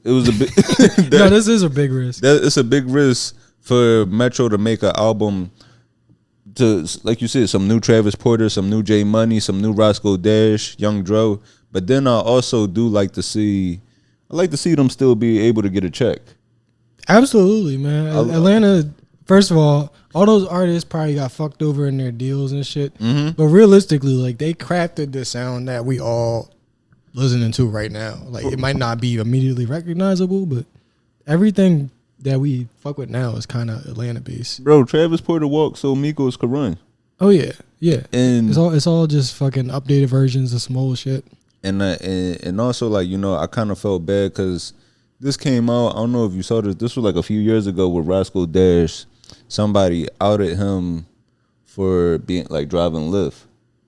it was a big. No, this is a big risk. It's a big risk for Metro to make an album. To, like you said, some new Travis Porter, some new J Money, some new Roscoe Dash, Young Dro. But then I also do like to see, them still be able to get a check. Absolutely, man. Atlanta, first of all those artists probably got fucked over in their deals and shit. Mm-hmm. But realistically, like, they crafted the sound that we all listening to right now. Like, it might not be immediately recognizable, but everything that we fuck with now is kind of Atlanta based. Bro, Travis Porter walks so Migos could run. Oh yeah, yeah. And it's all just fucking updated versions of some old shit. And also, like, you know, I kind of felt bad because this came out. I don't know if you saw this. This was like a few years ago with Roscoe Dash. Somebody outed him for being like driving Lyft.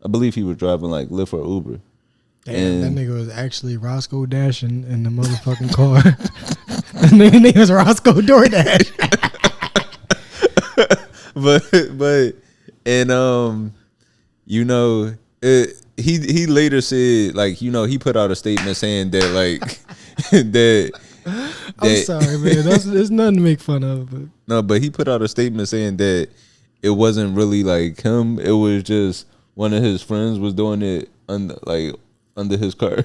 I believe he was driving like Lyft or Uber. Damn, that nigga was actually Roscoe Dash in the motherfucking car. That nigga was Roscoe DoorDash. but you know, he later said, like, you know, he put out a statement saying that, like, that I'm sorry, man. There's nothing to make fun of. But. No, but he put out a statement saying that it wasn't really like him. It was just one of his friends was doing it under his car.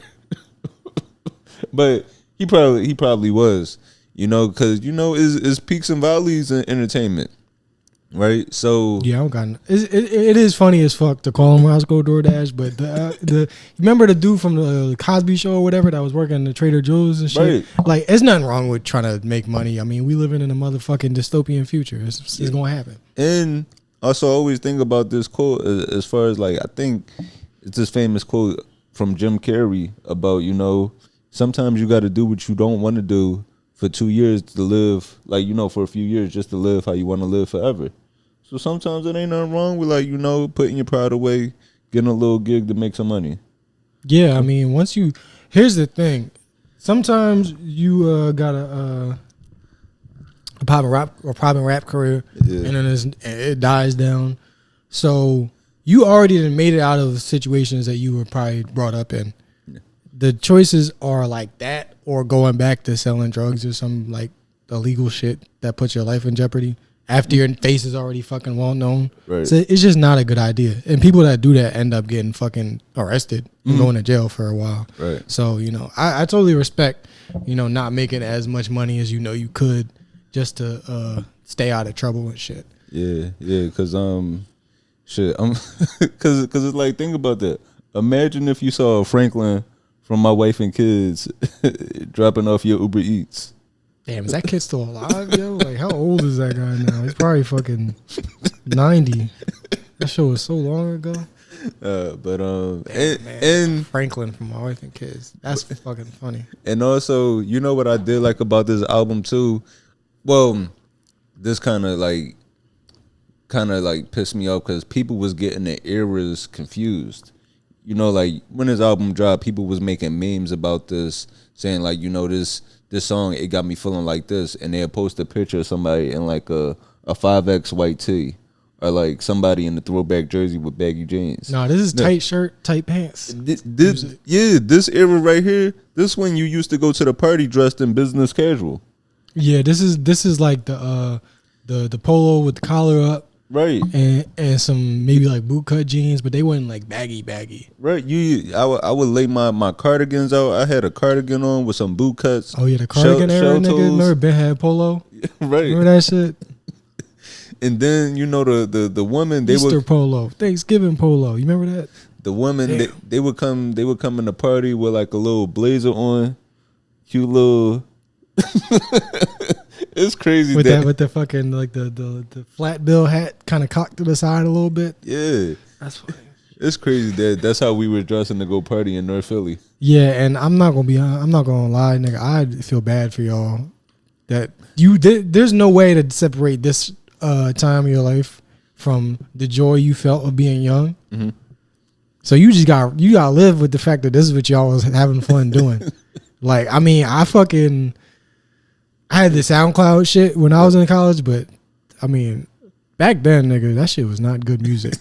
But he probably was, you know, because, you know, it's peaks and valleys in entertainment. Right, so yeah, I don't got it is funny as fuck to call him Roscoe DoorDash, but the remember the dude from the Cosby Show or whatever that was working in the Trader Joe's and shit. Right. Like, there's nothing wrong with trying to make money. I mean, we living in a motherfucking dystopian future. It's gonna happen. And also, always think about this quote as far as, like, I think it's this famous quote from Jim Carrey about, you know, sometimes you got to do what you don't want to do for 2 years to live, like, you know, for a few years just to live how you want to live forever. So sometimes it ain't nothing wrong with, like, you know, putting your pride away, getting a little gig to make some money. Yeah, I mean, here's the thing. Sometimes you got a pop and rap career, and then it dies down. So you already done made it out of situations that you were probably brought up in. Yeah. The choices are like that, or going back to selling drugs or some, like, illegal shit that puts your life in jeopardy after your face is already fucking well known. Right. So it's just not a good idea. And people that do that end up getting fucking arrested and going to jail for a while. Right. So, you know, I totally respect, you know, not making as much money as you know you could just to stay out of trouble and shit. Yeah, because shit, because it's like, think about that. Imagine if you saw Franklin from My Wife and Kids dropping off your Uber Eats. Damn, is that kid still alive, yo? Like, how old is that guy now? He's probably fucking 90. That show was so long ago. And Franklin from My Wife and Kids. That's fucking funny. And also, you know what I did like about this album too? Well, this kind of like pissed me off because people was getting the eras confused. You know, like, when this album dropped, people was making memes about this, saying, like, you know, this song, it got me feeling like this, and they'll post a picture of somebody in like a 5X white tee, or like somebody in the throwback jersey with baggy jeans. No, this is tight shirt, tight pants. This era right here, this when you used to go to the party dressed in business casual. Yeah, this is like the polo with the collar up. Right. And some maybe like boot cut jeans, but they weren't like baggy. Right. I would lay my cardigans out. I had a cardigan on with some boot cuts. Oh yeah, the cardigan era, nigga. Remember Ben had polo? Right. Remember that shit? And then, you know, the women, they Easter polo, Thanksgiving polo. You remember that? The women, they would come in the party with like a little blazer on, cute little. It's crazy with the fucking like the flat bill hat kind of cocked to the side a little bit. Yeah, that's funny. It's crazy that's how we were dressing to go party in North Philly. Yeah, and I'm not gonna lie, nigga. I feel bad for y'all that you did. There's no way to separate this time of your life from the joy you felt of being young. Mm-hmm. So you gotta live with the fact that this is what y'all was having fun doing. Like, I mean, I had the SoundCloud shit when I was in college, but I mean, back then, nigga, that shit was not good music.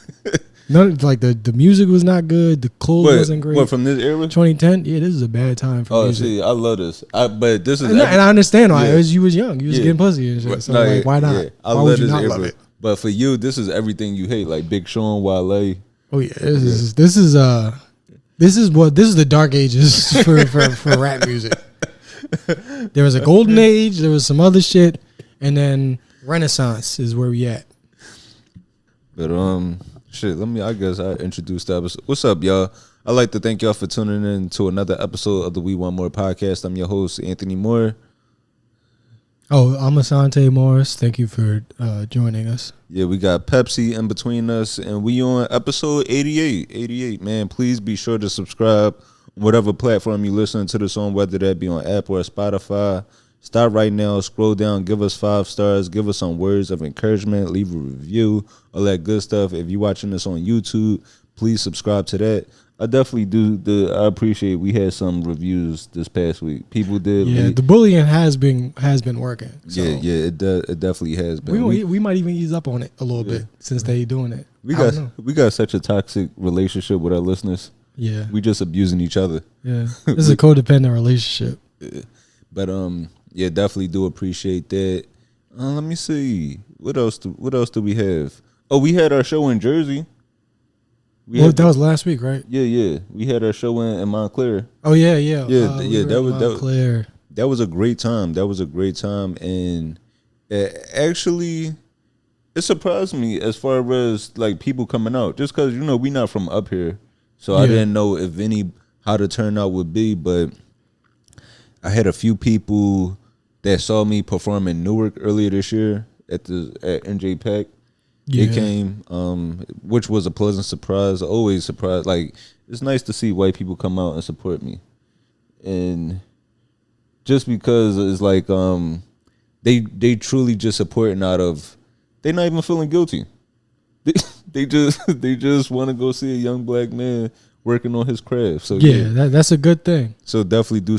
None like the music was not good. The clothes wasn't great. What from this era? 2010. Yeah, this is a bad time for music. See, I love this. But this is and I understand why. You was young. You was getting pussy and shit. So like, why not? Yeah. Why would you not love it? But for you, this is everything you hate, like Big Sean, Wale. Oh yeah, this is the dark ages for rap music. There was a golden age. There was some other shit, and then Renaissance is where we at. But shit. I guess I introduced that. What's up, y'all? I'd like to thank y'all for tuning in to another episode of the We Want More podcast. I'm your host, Anthony Moore. Oh, I'm Asante Morris. Thank you for joining us. Yeah, we got Pepsi in between us, and we on episode 88. 88, man. Please be sure to subscribe on whatever platform you listen to this on, whether that be on Apple or Spotify. Stop right now, scroll down, give us 5 stars, give us some words of encouragement, leave a review, all that good stuff. If you're watching this on YouTube, please subscribe to that. I definitely do. I appreciate we had some reviews this past week. People did. Yeah, the bullying has been working. So. Yeah, it definitely has been. We might even ease up on it a little bit since they doing it. We got such a toxic relationship with our listeners. Yeah, we just abusing each other. Yeah, this is a codependent relationship. But yeah, definitely do appreciate that. Let me see. What else do we have? Oh, we had our show in Jersey. That was last week, right? Yeah. We had our show in Montclair. Oh yeah. That was Montclair. That was a great time. And actually, it surprised me as far as like people coming out, just because we not from up here, so I didn't know how the turnout would be, but I had a few people that saw me perform in Newark earlier this year at NJ Pack. Yeah. They came, which was a pleasant surprise. Always surprised. Like, it's nice to see white people come out and support me, and just because it's like they truly just supporting out of, they're not even feeling guilty. They just want to go see a young black man working on his craft. So that's a good thing. So definitely do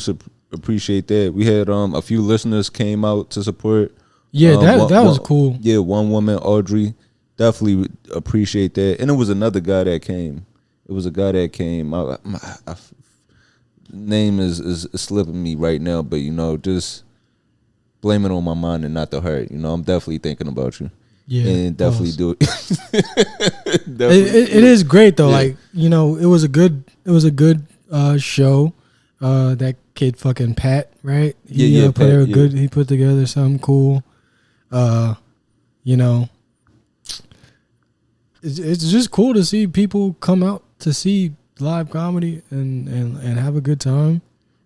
appreciate that. We had a few listeners came out to support. Yeah, that was cool. Yeah, one woman, Audrey. Definitely appreciate that. And it was another guy that came. My name is slipping me right now, but just blame it on my mind and not the heart. I'm definitely thinking about you. Yeah, and definitely do it. It is great though. Yeah. Like it was a good show. That kid fucking Pat, right? He put together something cool. It's just cool to see people come out to see live comedy and have a good time,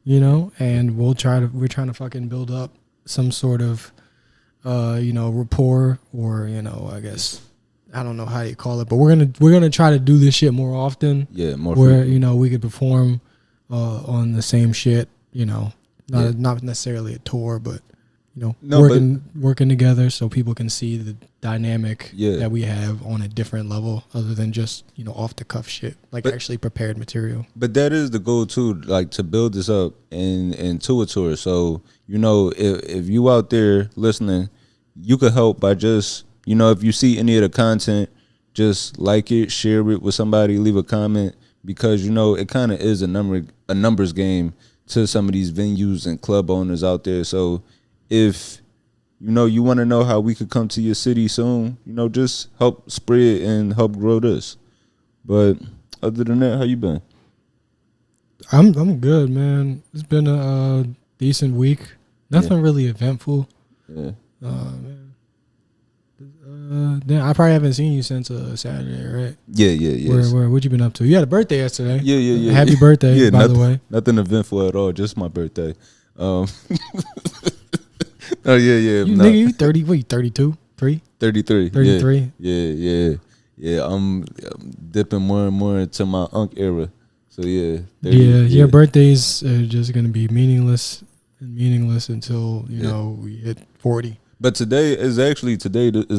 and we're trying to fucking build up some sort of rapport, or I guess I don't know how you call it, but we're gonna try to do this shit more often. Yeah, more where we could perform on the same shit, not necessarily a tour, but working together so people can see the dynamic that we have on a different level, other than just off the cuff shit, actually prepared material. But that is the goal too, like to build this up into a tour. So if you out there listening, you could help by just if you see any of the content, just like it, share it with somebody, leave a comment, because it kind of is a numbers game to some of these venues and club owners out there. So if you want to know how we could come to your city soon, just help spread and help grow this. But other than that, how you been? I'm good, man. It's been a decent week. Nothing really eventful. Yeah. I probably haven't seen you since Saturday, right? Yeah. What you been up to? You had a birthday yesterday. Yeah. Happy birthday, by the way. Nothing eventful at all. Just my birthday. Oh yeah. Nigga, you 30? What, you 32? 33. 33. Yeah. I'm dipping more and more into my unk era. So yeah. 30, your birthdays are just gonna be meaningless until we hit 40. But today is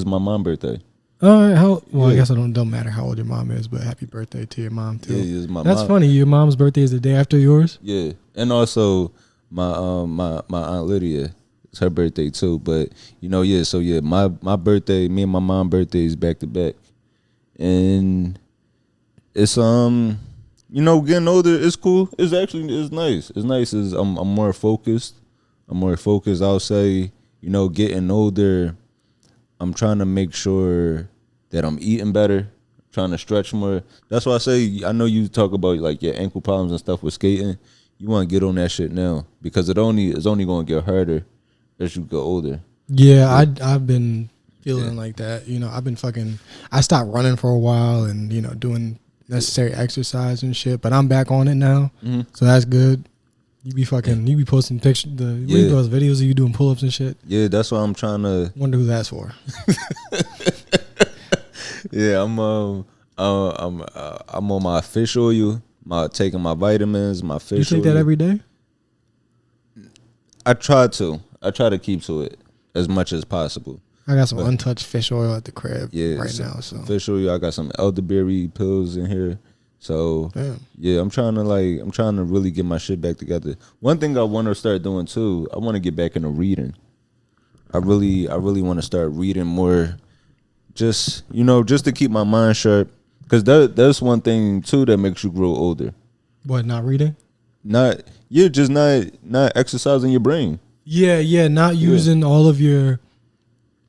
my mom's birthday. I guess it don't matter how old your mom is, but happy birthday to your mom too. Yeah, it's my That's mom. Funny. Your mom's birthday is the day after yours. Yeah, and also my Aunt Lydia, it's her birthday too. But my birthday, me and my mom's birthday is back to back, and It's getting older. It's cool. It's nice. It's nice. I'm more focused. I'll say, getting older, I'm trying to make sure that I'm eating better, trying to stretch more. That's why I say, I know you talk about like your ankle problems and stuff with skating. You want to get on that shit now because it's only going to get harder as you get older. Yeah, I've been feeling like that. I stopped running for a while and, doing necessary exercise and shit, but I'm back on it now. Mm-hmm. So that's good. You be posting pictures, those videos of you doing pull-ups and shit. Yeah, that's what I'm trying to. Wonder who that's for. Yeah, I'm on my fish oil. Taking my vitamins, my fish oil. You take that every day? I try to keep to it as much as possible. I got some untouched fish oil at the crib right now. So fish oil, I got some elderberry pills in here. So yeah, I'm trying to really get my shit back together. One thing I want to start doing too, I want to get back into reading. I really want to start reading more, just to keep my mind sharp. Because that's one thing too that makes you grow older. What, not reading? Not exercising your brain. Yeah, not using all of your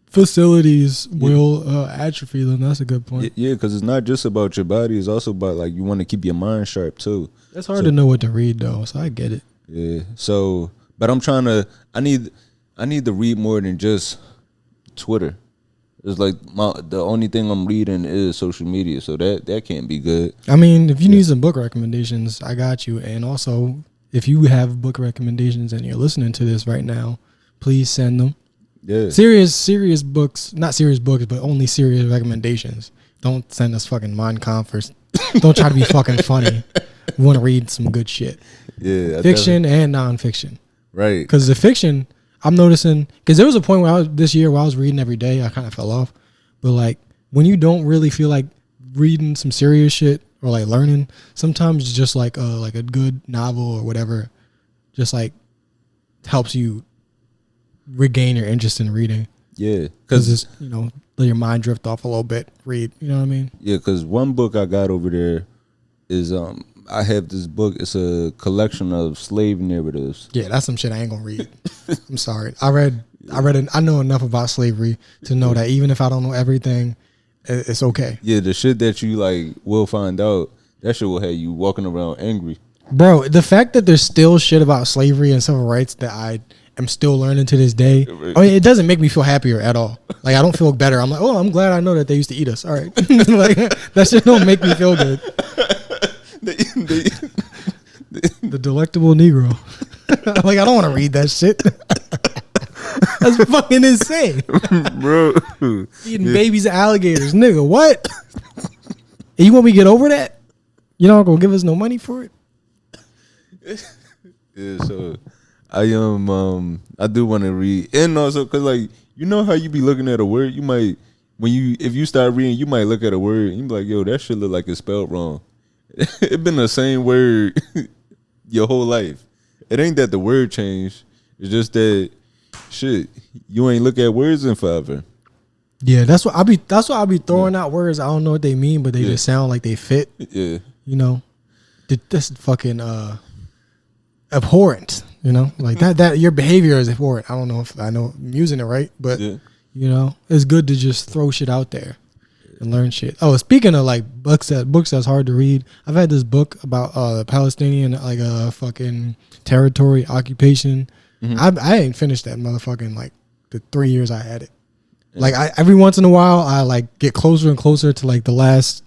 facilities will atrophy them. That's a good point. Yeah, because it's not just about your body. It's also about like you want to keep your mind sharp too. It's hard to know what to read though, so I get it. Yeah. So, but I need to read more than just Twitter. It's like the only thing I'm reading is social media, so that can't be good. I mean, if you need some book recommendations, I got you. And also, if you have book recommendations and you're listening to this right now, please send them. Yeah. Serious books, not serious books, but only serious recommendations. Don't send us fucking Mein Kampf or don't try to be fucking funny. We want to read some good shit. Yeah. Fiction and nonfiction. Right. Because the fiction, I'm noticing, because there was a point where I was reading every day. I kind of fell off. But like when you don't really feel like reading some serious shit or like learning, sometimes it's just like a good novel or whatever just like helps you regain your interest in reading. Yeah. Because it's, let your mind drift off a little bit. Read, you know what I mean? Yeah, because one book I got over there is I have this book. It's a collection of slave narratives. Yeah, that's some shit I ain't gonna read. I'm sorry. I know enough about slavery to know that even if I don't know everything, it's okay. Yeah, the shit that you like will find out, that shit will have you walking around angry. Bro, the fact that there's still shit about slavery and civil rights that I am still learning to this day, I mean, it doesn't make me feel happier at all. Like, I don't feel better. I'm like, oh, I'm glad I know that they used to eat us. All right. Like, that shit don't make me feel good. The delectable Negro. Like, I don't want to read that shit. That's fucking insane. Bro. Eating babies and alligators. Nigga, what? And you want me to get over that? You're not going to give us no money for it? Yeah, so I do want to read. And also, because, like, you know how you be looking at a word? You might, if you start reading, you might look at a word and you be like, yo, that shit look like it's spelled wrong. It been the same word your whole life. It ain't that the word changed. It's just that shit, you ain't look at words in forever. Yeah, that's what I be throwing out words. I don't know what they mean, but they just sound like they fit. Yeah. That's fucking abhorrent. Like that your behavior is abhorrent. I don't know if I know I'm using it right, but it's good to just throw shit out there and learn shit. Oh, speaking of like books that's hard to read, I've had this book about Palestinian like fucking territory occupation. Mm-hmm. I ain't finished that motherfucking like the 3 years I had it. Yeah. Like every once in a while I like get closer and closer to like the last.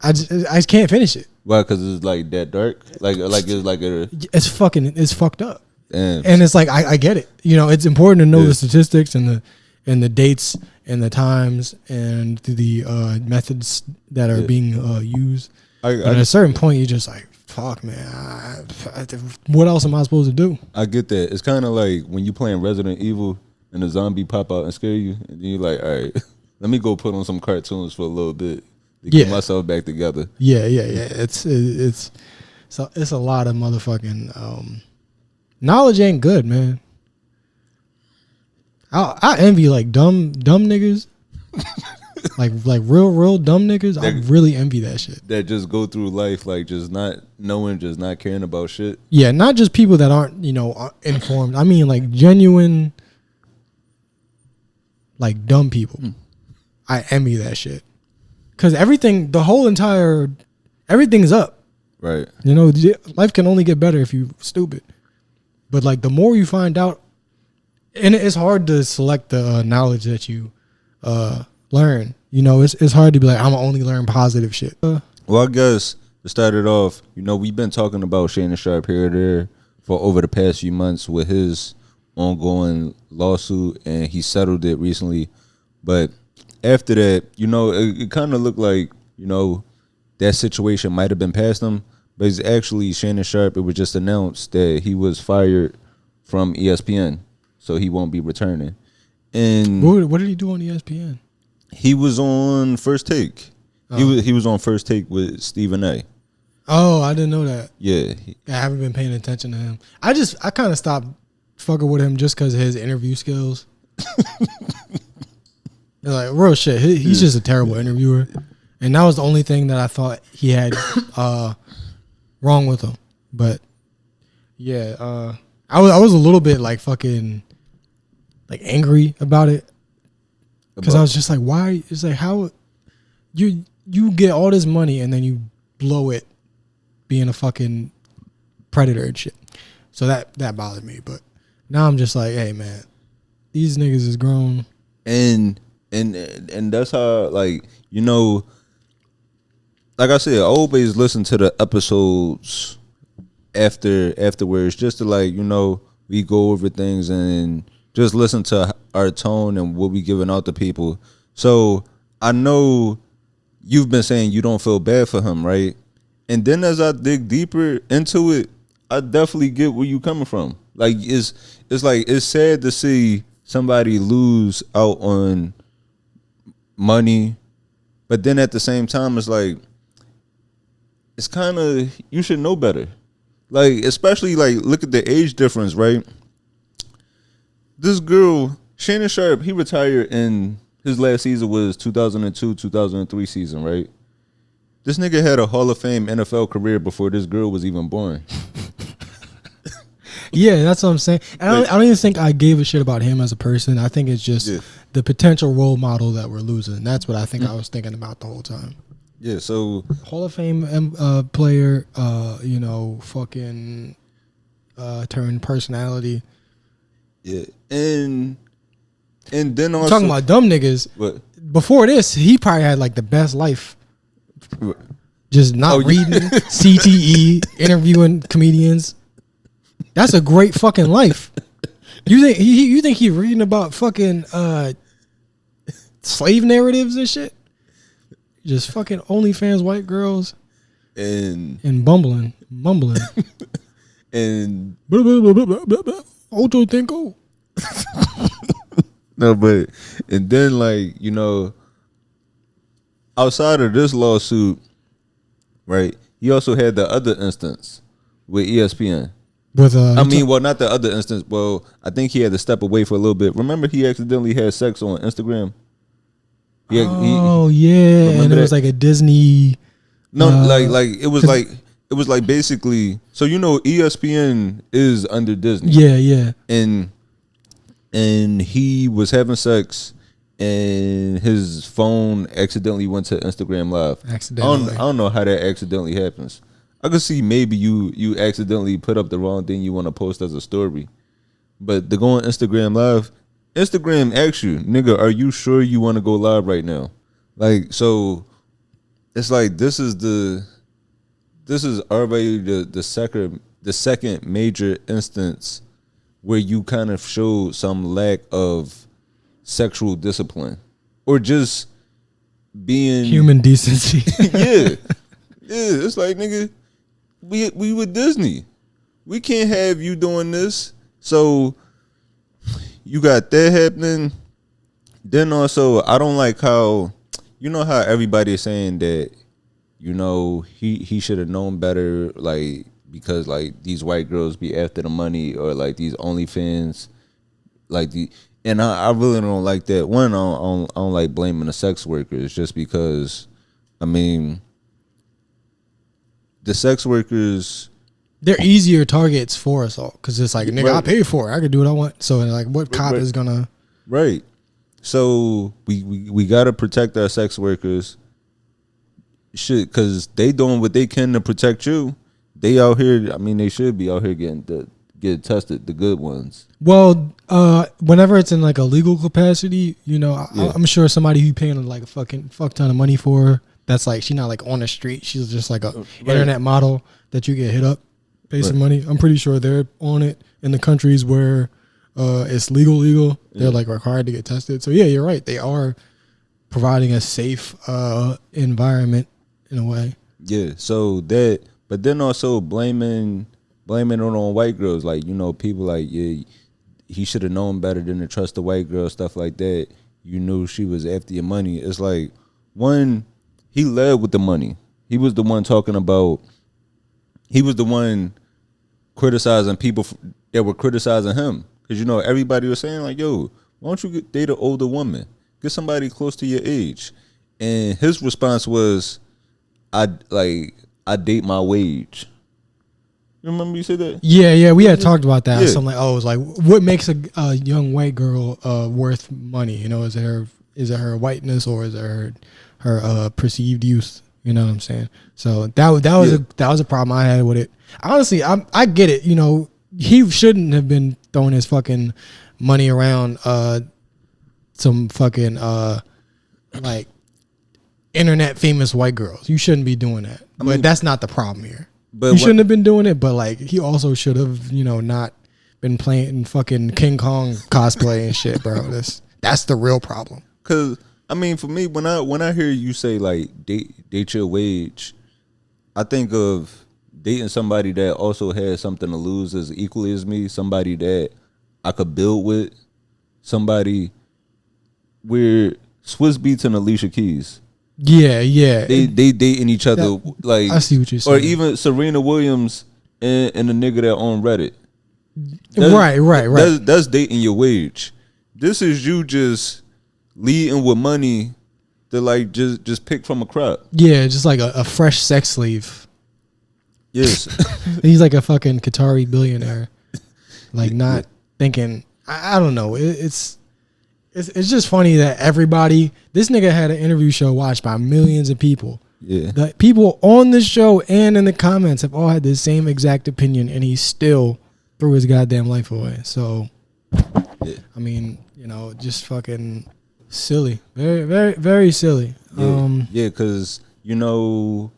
I just can't finish it. Why? Because it's like that dark. Like it's like it's fucked up. Damn. And it's like I get it. It's important to know the statistics and the dates and the times and the methods that are being used. But at a certain point, you're just like, fuck, man. What else am I supposed to do? I get that. It's kind of like when you playing Resident Evil and a zombie pop out and scare you, and then you're like, all right, let me go put on some cartoons for a little bit to get myself back together. Yeah. It's a lot of motherfucking knowledge ain't good, man. I envy like dumb niggas. Like real dumb niggas. I really envy that shit. That just go through life like just not knowing, just not caring about shit. Yeah, not just people that aren't informed. I mean like genuine, like dumb people. I envy that shit. Cause everything's up. Right. Life can only get better if you stupid. But like the more you find out, and it's hard to select the knowledge that you learn. It's hard to be like, I'm gonna only learn positive shit. Well, I guess to start it off, we've been talking about Shannon Sharpe here or there for over the past few months with his ongoing lawsuit, and he settled it recently. But after that, it kind of looked like, that situation might have been past him. But it's actually Shannon Sharpe. It was just announced that he was fired from ESPN, so he won't be returning. And what did he do on ESPN? He was on First Take. Oh. He was on First Take with Stephen A. Oh, I didn't know that. Yeah, I haven't been paying attention to him. I kind of stopped fucking with him just because of his interview skills. Like real shit, he's just a terrible interviewer, and that was the only thing that I thought he had wrong with him. But yeah, I was a little bit like fucking like angry about it because I was just like, why? It's like how you get all this money and then you blow it being a fucking predator and shit. So that bothered me. But now I'm just like, hey man, these niggas is grown. And that's how, like I said, I always listen to the episodes afterwards just to we go over things and just listen to our tone and what we giving out to people. So I know you've been saying you don't feel bad for him, right? And then as I dig deeper into it, I definitely get where you coming from. Like it's sad to see somebody lose out on money, but then at the same time it's like it's kind of, you should know better. Like especially look at the age difference, right? This girl, Shannon Sharpe, he retired in his last season was 2002-2003 season, right? This nigga had a Hall of Fame NFL career before this girl was even born. Yeah, that's what I'm saying. I don't even think I gave a shit about him as a person. I think it's just the potential role model that we're losing. That's what I think I was thinking about the whole time. Yeah, so Hall of Fame player, fucking turned personality. Yeah, and then also talking about dumb niggas. What? Before this, he probably had the best life. What? Just not reading CTE, interviewing comedians. That's a great fucking life. You think he reading about fucking slave narratives and shit? Just fucking OnlyFans white girls and mumbling and Ocho Cinco. No, but and then outside of this lawsuit, right? He also had the other instance with ESPN. With not the other instance. Well, I think he had to step away for a little bit. Remember, he accidentally had sex on Instagram. Yeah, and it was like a Disney. No, it was basically. So ESPN is under Disney. Yeah. And he was having sex, and his phone accidentally went to Instagram Live. Accidentally. I don't know how that accidentally happens. I could see maybe you accidentally put up the wrong thing you want to post as a story. But to go on Instagram Live, Instagram asks you, nigga, are you sure you want to go live right now? So it's this is already the second major instance where you kind of showed some lack of sexual discipline or just being human decency. Yeah, it's nigga, we with Disney, we can't have you doing this. So you got that happening. Then also, I don't like how how everybody is saying that he should have known better, because these white girls be after the money, or these OnlyFans, And I really don't like that. One, I don't like blaming the sex workers just because, I mean, the sex workers, they're easier targets for us all because it's like, nigga, right. I paid for it. I could do what I want. So like, what cop is gonna? Right. So we gotta protect our sex workers. Shit, because they doing what they can to protect you. They out here. I mean, they should be out here getting tested. The good ones. Well, whenever it's in like a legal capacity, you know, I'm sure somebody who paying like a fucking fuck ton of money for her, that's like she's not like on the street. She's just like a internet model that you get hit up, pay some money. I'm pretty sure they're on it in the countries where it's legal. They're like required to get tested. So yeah, you're right. They are providing a safe environment in a way. Yeah. So that, but then also blaming it on white girls. Like, you know, people like, yeah, he should have known better than to trust the white girl, stuff like that. You knew she was after your money. It's like, one, he led with the money. He was the one talking about, he was the one criticizing people that were criticizing him. Because, you know, everybody was saying like, yo, why don't you date an older woman? Get somebody close to your age. And his response was, I date my wage. You remember you said that? Yeah, we had talked about that. Yeah. So I'm like, oh, it's like, what makes a young white girl worth money? You know, is it her whiteness or is it her perceived youth? You know what I'm saying? So that was a problem I had with it. Honestly, I get it. You know, he shouldn't have been throwing his fucking money around some fucking like internet famous white girls. You shouldn't be doing that. But that's not the problem here. But he shouldn't have been doing it, but like he also should have, you know, not been playing fucking King Kong cosplay and shit, bro. That's the real problem. Cause I mean, for me, when I hear you say like date your wage, I think of dating somebody that also has something to lose as equally as me, somebody that I could build with, somebody where Swiss Beats and Alicia Keys. Yeah. They dating each other like, I see what you're saying. Or even Serena Williams and the nigga that on Reddit. Right. That's dating your wage. This is you just leading with money to like just pick from a crop. Yeah, just like a fresh sex slave. Yes. He's like a fucking Qatari billionaire. Like not thinking. I don't know. It's just funny that this nigga had an interview show watched by millions of people. Yeah. The people on the show and in the comments have all had the same exact opinion, and he still threw his goddamn life away. So, yeah. I mean, you know, just fucking silly. Very, very, very silly. Yeah, because, you know,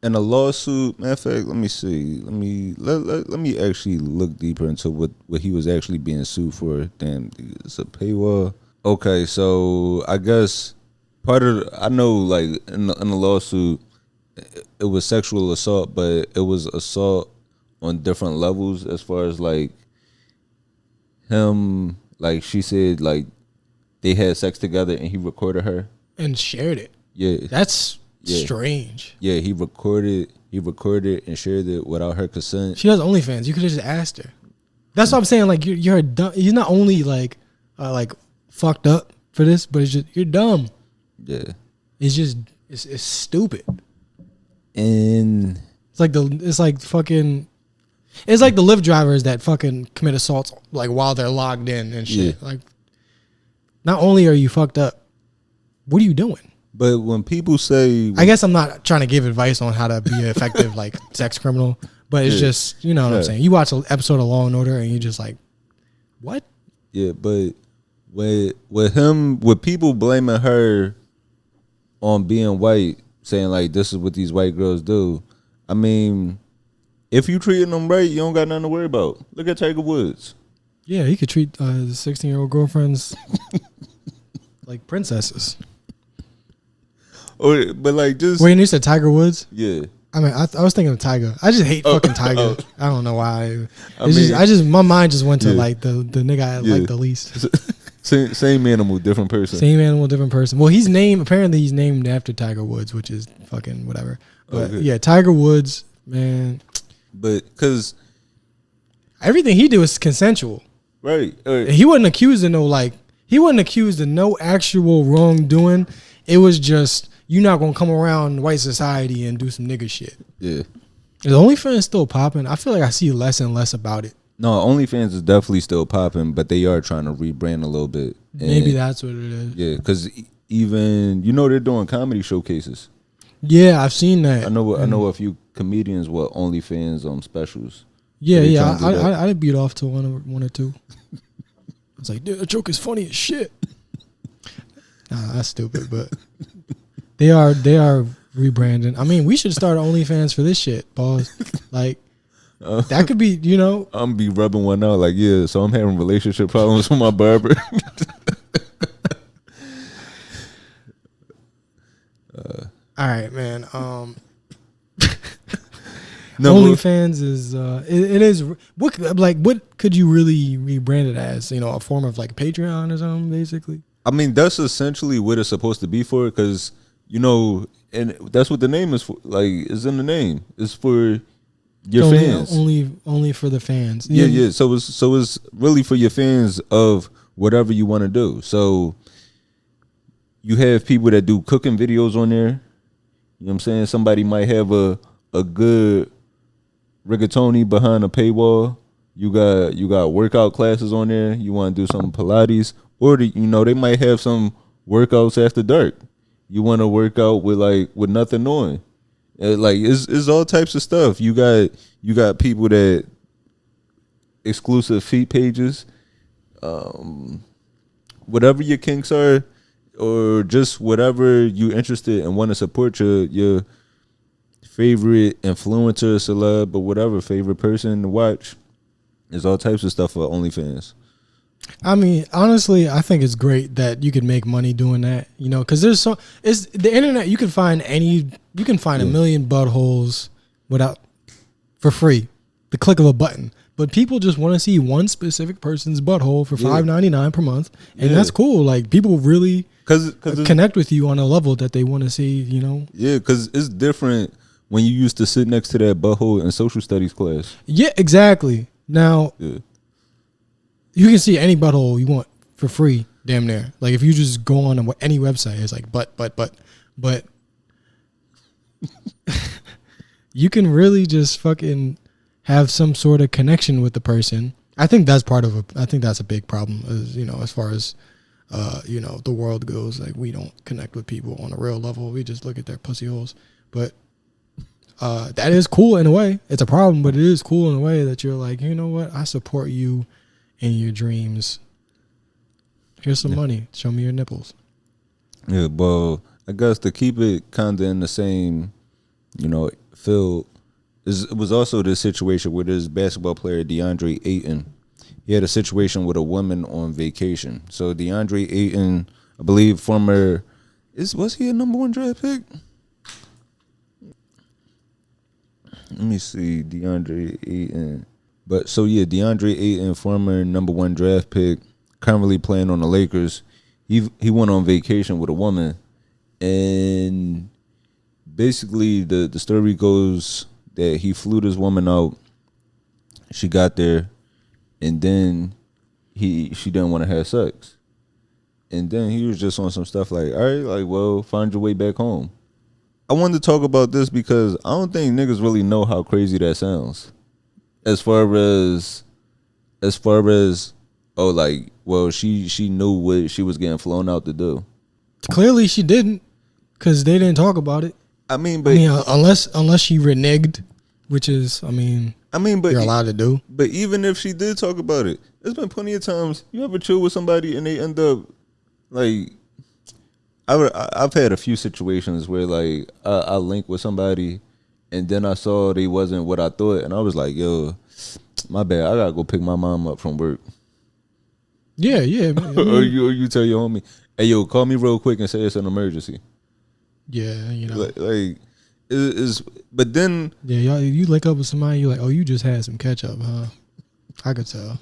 in a lawsuit, matter of fact, let me see. Let me actually look deeper into what he was actually being sued for. Damn, it's a paywall. Okay, so I guess I know like in the lawsuit, it was sexual assault, but it was assault on different levels as far as like him, like she said, like they had sex together and he recorded her and shared it. Yeah, that's strange. Yeah, he recorded and shared it without her consent. She has OnlyFans. You could have just asked her. That's what I'm saying. Like you're dumb. He's not only like fucked up for this, but it's just you're dumb. Yeah, it's just it's stupid. And it's like the Lyft drivers that fucking commit assaults like while they're logged in and shit. Yeah. Like, not only are you fucked up, what are you doing? But when people say, I guess I'm not trying to give advice on how to be an effective like sex criminal, but it's just, you know what I'm saying. You watch an episode of Law and Order and you just like, what? Yeah, but with people blaming her on being white, saying like this is what these white girls do. I mean, if you treating them right, you don't got nothing to worry about. Look at Tiger Woods. Yeah, he could treat his 16-year-old girlfriends like princesses. But like just wait, you said Tiger Woods? Yeah. I mean, I was thinking of Tiger. I just hate fucking Tiger. I don't know why. My mind just went to like the nigga I like the least. Same animal, different person. Same animal, different person. Well, he's named after Tiger Woods, which is fucking whatever. But yeah, Tiger Woods, man. But because everything he do is consensual. Right. He wasn't accused of no actual wrongdoing. It was just, you're not gonna come around white society and do some nigga shit. Yeah. Is OnlyFans still popping? I feel like I see less and less about it. No, OnlyFans is definitely still popping, but they are trying to rebrand a little bit. And maybe that's what it is. Yeah, because even they're doing comedy showcases. Yeah, I've seen that. I know a few comedians with OnlyFans specials. Yeah. I beat off to one or two. I was like, dude, the joke is funny as shit. Nah, that's stupid, but they are rebranding. I mean, we should start OnlyFans for this shit, pause. Like, that could be, I'm gonna be rubbing one out like, yeah, so I'm having relationship problems with my barber. All right, man. OnlyFans is it is what could you really rebrand it as? A form of like Patreon or something, basically. I mean, that's essentially what it's supposed to be for, because and that's what the name is for. Like, it's in the name. It's for your fans. Only for the fans. Yeah. So it's really for your fans of whatever you want to do. So you have people that do cooking videos on there. You know what I'm saying? Somebody might have a good rigatoni behind a paywall. You got workout classes on there. You want to do some Pilates, or they might have some workouts after dark. You want to work out with nothing on. Like it's all types of stuff. You got people that exclusive feet pages, whatever your kinks are, or just whatever you interested and want to support your favorite influencer, celeb, or whatever favorite person to watch. There's all types of stuff for OnlyFans. I mean, honestly, I think it's great that you can make money doing that. Because it's the internet. You can find a million buttholes for free, the click of a button. But people just want to see one specific person's butthole for $5.99 per month, and that's cool. Like, people really connect with you on a level that they want to see. Yeah, because it's different when you used to sit next to that butthole in social studies class. Yeah, exactly. Now, you can see any butthole you want for free, damn near. Like, if you just go on any website, it's like but you can really just fucking have some sort of connection with the person. I think that's I think that's a big problem, as far as the world goes. Like, we don't connect with people on a real level. We just look at their pussy holes. But that is cool in a way. It's a problem, but it is cool in a way that you're like, you know what? I support you in your dreams. Here's some money. Show me your nipples. Yeah, well, I guess to keep it kind of in the same, field, it was also this situation with this basketball player, Deandre Ayton. He had a situation with a woman on vacation. So Deandre Ayton, I believe was he a number 1 draft pick? Let me see, Deandre Ayton. But so yeah, Deandre Ayton, former number 1 draft pick, currently playing on the Lakers. He went on vacation with a woman, and basically the story goes that he flew this woman out. She got there, and then she didn't want to have sex, and then he was just on some stuff like, all right, like, well, find your way back home. I wanted to talk about this because I don't think niggas really know how crazy that sounds. As far as she knew what she was getting flown out to do. Clearly she didn't, because they didn't talk about it. Unless she reneged, which is, but you're allowed to do. But even if she did talk about it, there's been plenty of times you ever chill with somebody and they end up like, I've had a few situations where like I link with somebody and then I saw they wasn't what I thought, and I was like, yo, my bad, I gotta go pick my mom up from work. Yeah. or you tell your homie, hey, yo, call me real quick and say it's an emergency. Yeah, but then you link up with somebody, you're like, oh, you just had some ketchup, huh? I could tell.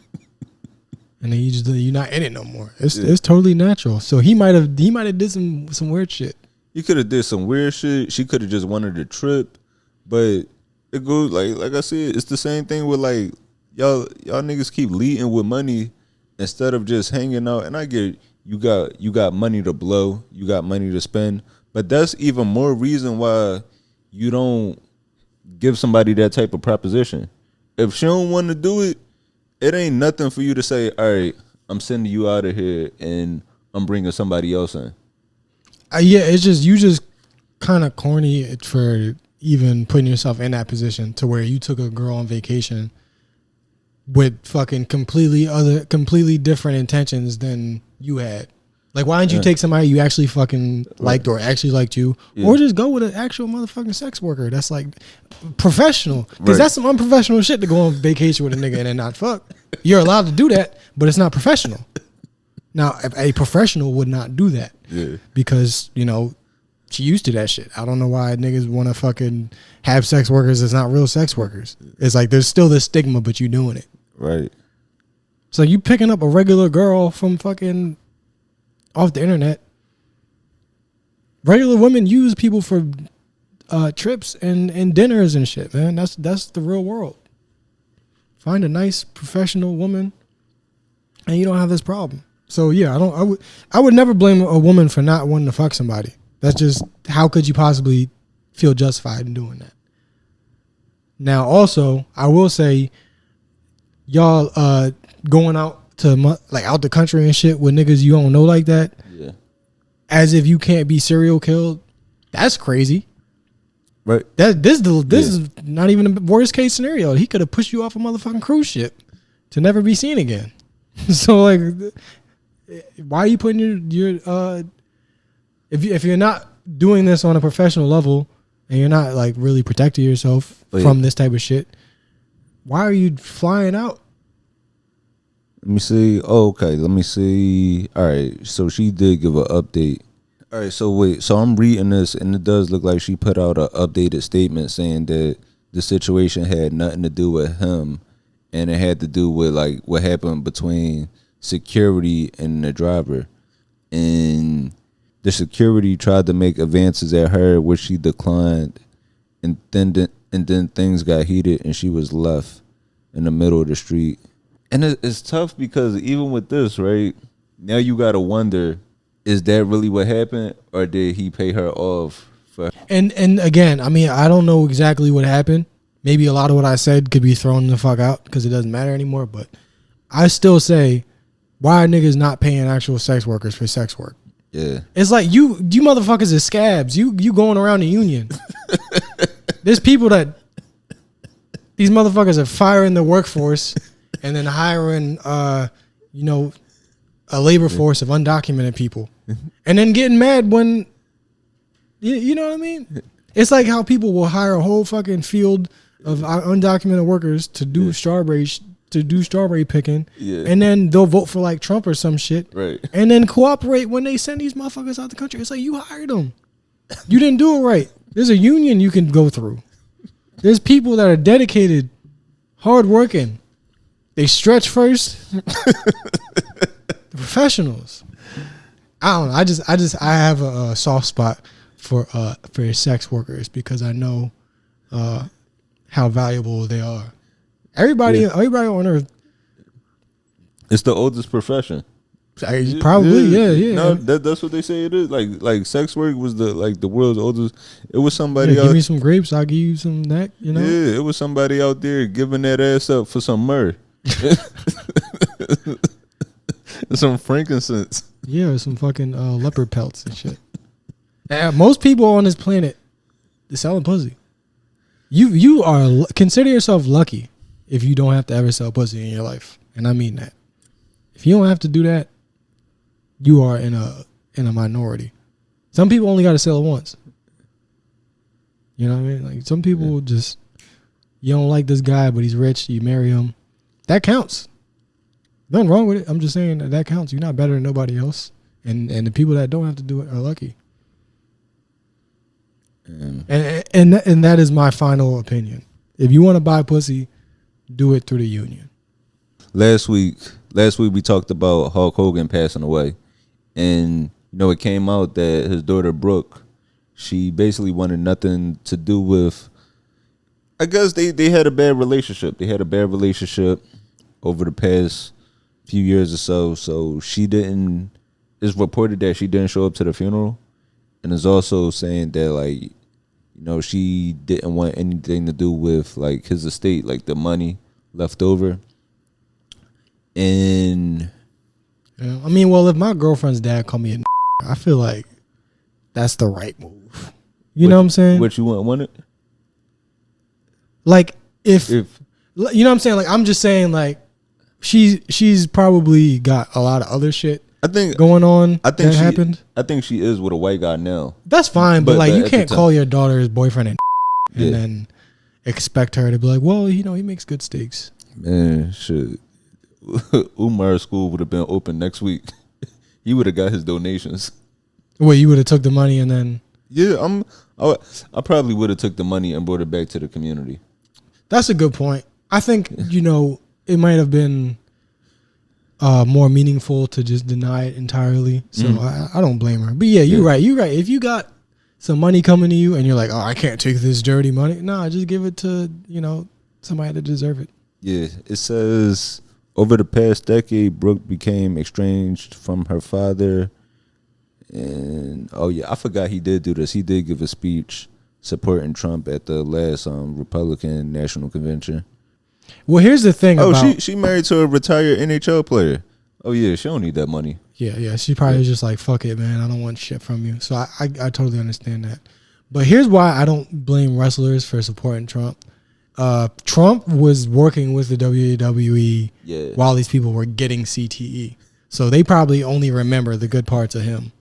And then you're not in it no more. It's totally natural. So he might have did some weird shit. He could have did some weird shit. She could have just wanted to trip, but it goes like I said, it's the same thing with like y'all niggas keep leading with money, instead of just hanging out, and I get you got money to blow, you got money to spend, but that's even more reason why you don't give somebody that type of proposition. If she don't want to do it, it ain't nothing for you to say, all right, I'm sending you out of here and I'm bringing somebody else in. Yeah, it's just you just kind of corny for even putting yourself in that position to where you took a girl on vacation with fucking completely different intentions than you had. Like, why didn't you take somebody you actually fucking liked or actually liked you, or just go with an actual motherfucking sex worker that's like professional? Because that's some unprofessional shit to go on vacation with a nigga and then not fuck. You're allowed to do that, but it's not professional. Now, a professional would not do that because, you know, she used to that shit. I don't know why niggas want to fucking have sex workers that's not real sex workers. It's like there's still this stigma, but you doing it. Right. So you picking up a regular girl from fucking off the internet. Regular women use people for trips and dinners and shit, man. That's the real world. Find a nice professional woman and you don't have this problem. So yeah, I would never blame a woman for not wanting to fuck somebody. That's just, how could you possibly feel justified in doing that? Now also, I will say, y'all going out to like out the country and shit with niggas you don't know like that, as if you can't be serial killed, that's crazy. Right. This is not even the worst case scenario. He could have pushed you off a motherfucking cruise ship to never be seen again. So like, why are you putting your if you're not doing this on a professional level and you're not like really protecting yourself from this type of shit, why are you flying out? Let me see. Oh, okay. Let me see. All right. So she did give an update. All right. So wait. So I'm reading this, and it does look like she put out an updated statement saying that the situation had nothing to do with him, and it had to do with like what happened between security and the driver, and the security tried to make advances at her, which she declined, and then things got heated, and she was left in the middle of the street. And it's tough because even with this, right, now you got to wonder, is that really what happened, or did he pay her off for? And again, I mean, I don't know exactly what happened. Maybe a lot of what I said could be thrown the fuck out because it doesn't matter anymore. But I still say, why are niggas not paying actual sex workers for sex work? Yeah, it's like you motherfuckers are scabs. You going around the union. There's people that these motherfuckers are firing the workforce and then hiring, a labor force of undocumented people, and then getting mad when, you know what I mean? It's like how people will hire a whole fucking field of undocumented workers to do strawberry picking, and then they'll vote for like Trump or some shit, right? And then cooperate when they send these motherfuckers out the country. It's like, you hired them, you didn't do it right. There's a union you can go through. There's people that are dedicated, hardworking. They stretch first. The professionals. I don't know. I have a soft spot for sex workers because I know how valuable they are. Everybody on earth. It's the oldest profession. Probably, yeah. No, that's what they say it is. Like sex work was the world's oldest. It was somebody. Give me some grapes, I'll give you some that. You know. Yeah, it was somebody out there giving that ass up for some myrrh. Some frankincense. Yeah, some fucking leopard pelts and shit. Most people on this planet, they're selling pussy. You are consider yourself lucky if you don't have to ever sell pussy in your life, and I mean that. If you don't have to do that, you are in a minority. Some people only got to sell it once. You know what I mean? Like some people just, you don't like this guy, but he's rich. You marry him. That counts. Nothing wrong with it. I'm just saying that counts. You're not better than nobody else. And the people that don't have to do it are lucky. And that is my final opinion. If you want to buy pussy, do it through the union. Last week we talked about Hulk Hogan passing away. And, it came out that his daughter, Brooke, she basically wanted nothing to do with, I guess they had a bad relationship. They had a bad relationship over the past few years or so. So she didn't. It's reported that she didn't show up to the funeral, and it's also saying that like, you know, she didn't want anything to do with like his estate, like the money left over. And yeah, I mean, well, if my girlfriend's dad called me I feel like that's the right move. You know what I'm saying? What you want it? Like if you know what I'm saying? Like I'm just saying like she's probably got a lot of other shit going on. I think happened. I think she is with a white guy now. That's fine, but like you can't call your daughter's boyfriend and then expect her to be like, well, you know, he makes good steaks. Man, shit. Umar's school would have been open next week. He would have got his donations. Wait, you would have took the money and then? Yeah, I probably would have took the money and brought it back to the community. That's a good point. I think, you know, it might have been more meaningful to just deny it entirely. So I don't blame her. But yeah, you're right. You're right. If you got some money coming to you and you're like, oh, I can't take this dirty money. Nah, just give it to, you know, somebody that deserve it. Yeah, it says over the past decade, Brooke became estranged from her father. And, oh, yeah, I forgot he did do this. He did give a speech supporting Trump at the last Republican National Convention. Well, here's the thing. She married to a retired NHL player. Oh, yeah, she don't need that money. Yeah. She probably just like, fuck it, man. I don't want shit from you. So I totally understand that. But here's why I don't blame wrestlers for supporting Trump. Trump was working with the WWE while these people were getting CTE. So they probably only remember the good parts of him.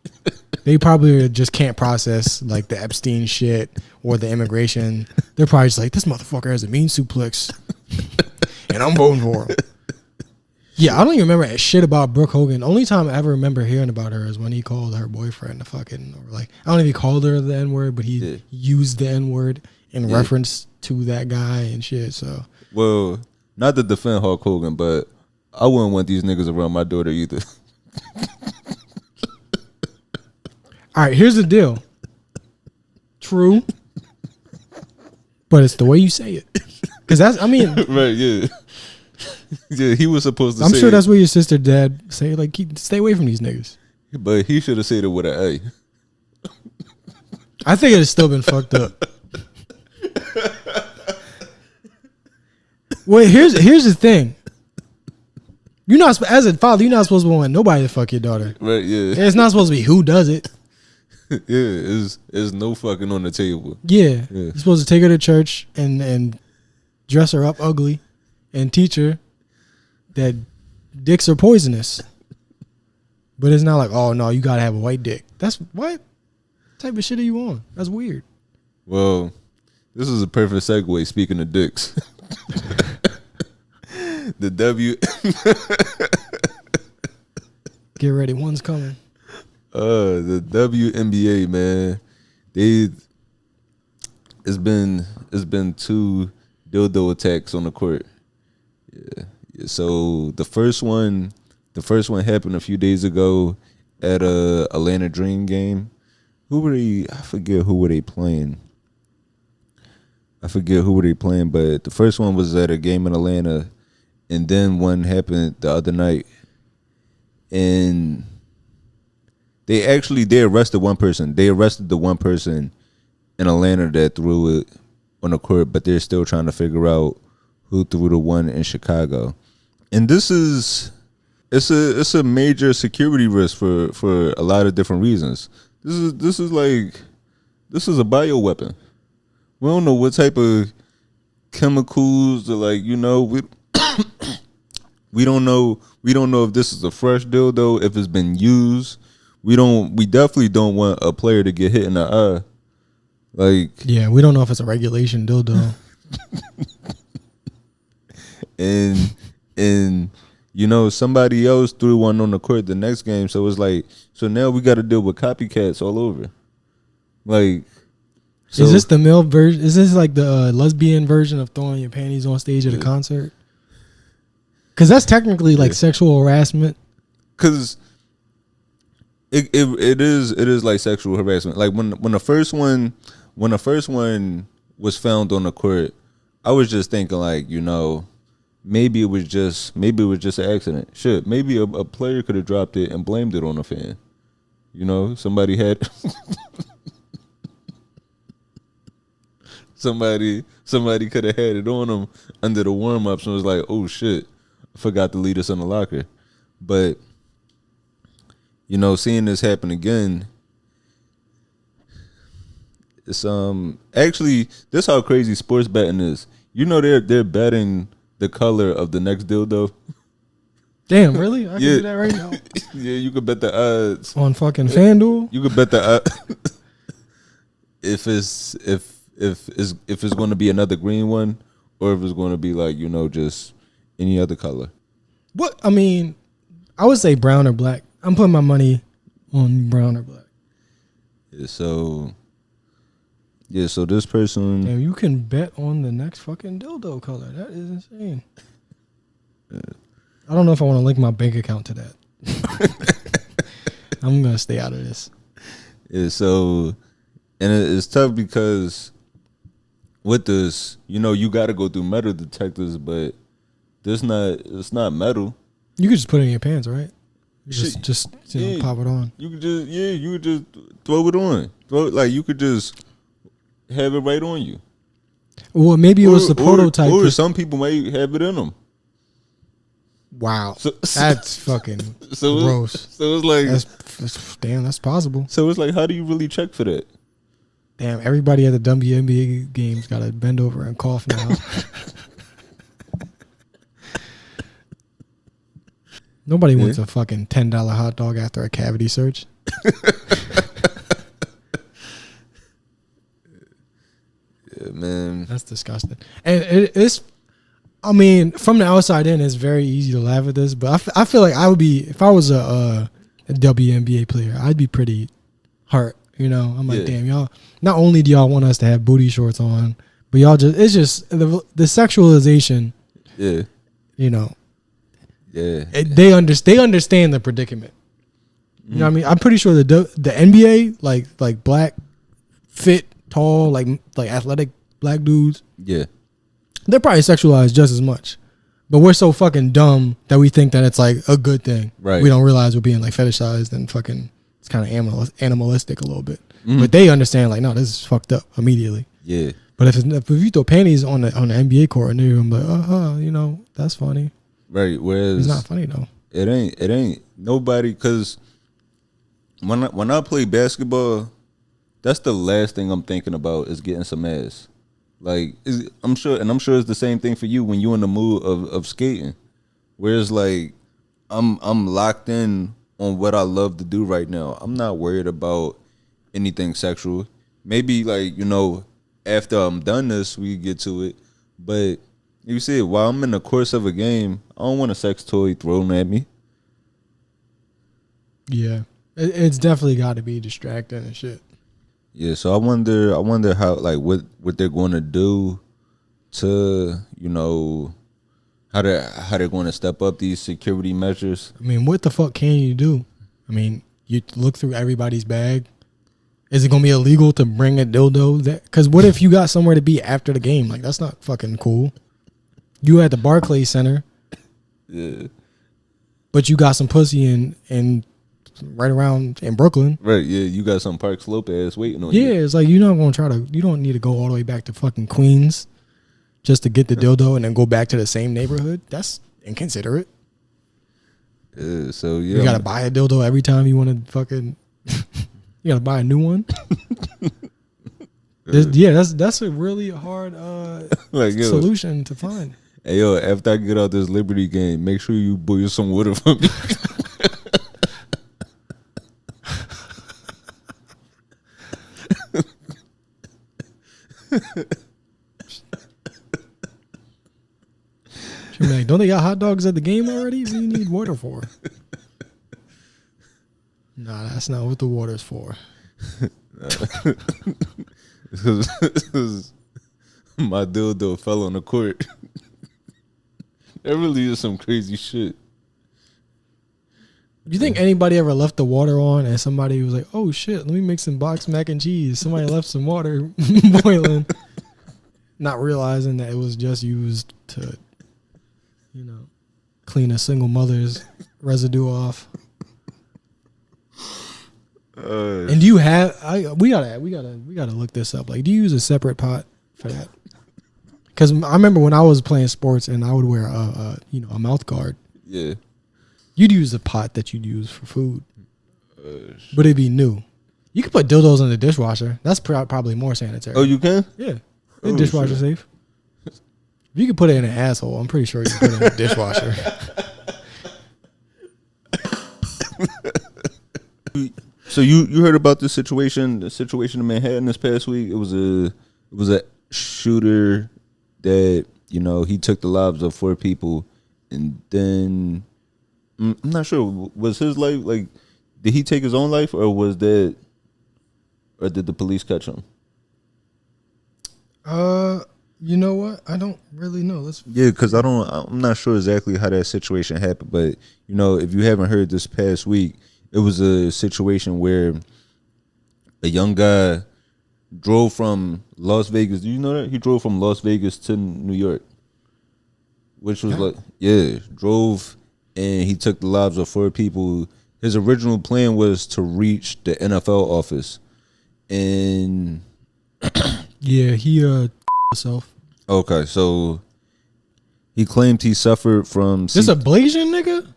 They probably just can't process like the Epstein shit or the immigration. They're probably just like, this motherfucker has a mean suplex and I'm voting for him. Yeah, I don't even remember shit about Brooke Hogan. Only time I ever remember hearing about her is when he called her boyfriend a fucking, or like, I don't know if he called her the N-word, but he used the N-word in reference to that guy and shit. So, well, not to defend Hulk Hogan, but I wouldn't want these niggas around my daughter either. All right, here's the deal. True, but it's the way you say it. Because that's, I mean, right? Yeah, yeah. He was supposed to. I'm sure that's what your sister, dad say. Like, stay away from these niggas. But he should have said it with an A. I think it has still been fucked up. Wait, here's the thing. You're not, as a father, you're not supposed to want nobody to fuck your daughter. Right? Yeah. It's not supposed to be who does it. Yeah, it's no fucking on the table. Yeah. You're supposed to take her to church and dress her up ugly and teach her that dicks are poisonous. But it's not like, oh no, you gotta have a white dick. That's what type of shit are you on? That's weird. Well, this is a perfect segue. Speaking of dicks, Get ready, one's coming. The WNBA, man. It's been 2 dildo attacks on the court. Yeah. So the first one happened a few days ago at a Atlanta Dream game. I forget who were they playing. But the first one was at a game in Atlanta, and then one happened the other night. And they arrested one person. They arrested the one person in Atlanta that threw it on the court, but they're still trying to figure out who threw the one in Chicago. And it's a major security risk for a lot of different reasons. This is a bioweapon. We don't know what type of chemicals, or like, you know, we don't know if this is a fresh dildo, if it's been used. We definitely don't want a player to get hit in the eye. Like, yeah, we don't know if it's a regulation dildo. and you know, somebody else threw one on the court the next game, so it's like, so now we got to deal with copycats all over. Like, so, is this the male version? Is this like the lesbian version of throwing your panties on stage at a concert? Because that's technically like sexual harassment. Because it is like sexual harassment. Like when the first one was found on the court, I was just thinking like, you know, maybe it was just an accident. Shit, maybe a player could have dropped it and blamed it on a fan. You know, somebody could have had it on them under the warm ups and was like, oh shit, I forgot to lead us in the locker. But you know, seeing this happen again, it's actually, this how crazy sports betting is. You know, they're betting the color of the next dildo. Damn, really? I can do that right now. Yeah, you could bet the odds on fucking FanDuel. You could bet the if it's going to be another green one, or if it's going to be like, you know, just any other color. What I mean, I would say brown or black. I'm putting my money on brown or black. So this person. Damn, you can bet on the next fucking dildo color. That is insane. I don't know if I want to link my bank account to that. I'm gonna stay out of this. Yeah, so, and it's tough because with this, you know, you got to go through metal detectors, but it's not metal. You could just put it in your pants, right? Just pop it on. You could just throw it on. You could just have it right on you. Well, maybe it was the prototype. Or some people might have it in them. Wow, that's fucking gross. So it's like, that's possible. So it's like, how do you really check for that? Damn, everybody at the WNBA games got to bend over and cough now. Nobody wants a fucking $10 hot dog after a cavity search. Yeah, man, that's disgusting. And it's. I mean, from the outside in, it's very easy to laugh at this, but I feel like I would be, if I was a WNBA player, I'd be pretty hurt. You know, I'm like, damn, y'all. Not only do y'all want us to have booty shorts on, but y'all it's just the sexualization. Yeah. You know. Yeah. They understand the predicament. You know what I mean? I'm pretty sure the NBA, like black, fit, tall, like athletic black dudes. Yeah. They're probably sexualized just as much, but we're so fucking dumb that we think that it's like a good thing. Right. We don't realize we're being like fetishized and fucking, it's kind of animalistic a little bit. But they understand like, no, this is fucked up immediately. Yeah. But if you throw panties on the NBA court and they're like, you know, that's funny. Right. Whereas it's not funny though. It ain't nobody, because when I play basketball, that's the last thing I'm thinking about is getting some ass. Like, I'm sure it's the same thing for you when you're in the mood of skating. Whereas, like, I'm locked in on what I love to do right now. I'm not worried about anything sexual. Maybe, like, you know, after I'm done this, we get to it. But you see, while I'm in the course of a game, I don't want a sex toy thrown at me. Yeah, it's definitely got to be distracting and shit. Yeah, so I wonder how, like, what they're going to do to, you know, how they're going to step up these security measures. I mean, what the fuck can you do? I mean, you look through everybody's bag. Is it going to be illegal to bring a dildo? Because what if you got somewhere to be after the game? Like, that's not fucking cool. You at the Barclays Center. Yeah. But you got some pussy in right around in Brooklyn. Right, yeah, you got some Park Slope ass waiting on you. Yeah, it's like, you're not going to you don't need to go all the way back to fucking Queens just to get the dildo and then go back to the same neighborhood. That's inconsiderate. Yeah, so yeah. You got to buy a dildo every time you want to fucking, you got to buy a new one. That's a really hard solution to find. Hey, yo, after I get out this Liberty game, make sure you boil some water for me. Like, don't they got hot dogs at the game already? What do you need water for? Nah, that's not what the water's for. My dildo fell on the court. That really is some crazy shit. Do you think anybody ever left the water on and somebody was like, oh shit, let me make some boxed mac and cheese? Somebody left some water boiling, not realizing that it was just used to clean a single mother's residue off. And do you have? We gotta look this up. Like, do you use a separate pot for that? Because I remember when I was playing sports and I would wear a mouth guard. Yeah. You'd use a pot that you'd use for food, but it'd be new. You could put dildos in the dishwasher. That's probably more sanitary. Oh, you can? Yeah, dishwasher safe. If you could put it in an asshole, I'm pretty sure you can put it in a dishwasher. So you heard about the situation in Manhattan this past week? It was a shooter that he took the lives of 4 people, and then I'm not sure, was his life like, did he take his own life, or did the police catch him? You know what? I don't really know. Because I'm not sure exactly how that situation happened, but if you haven't heard this past week, it was a situation where a young guy drove from Las Vegas. Do you know that? He drove from Las Vegas to New York, which was drove, and he took the lives of 4 people. His original plan was to reach the NFL office, and he himself. Okay, so he claimed he suffered from. This a Blasian nigga?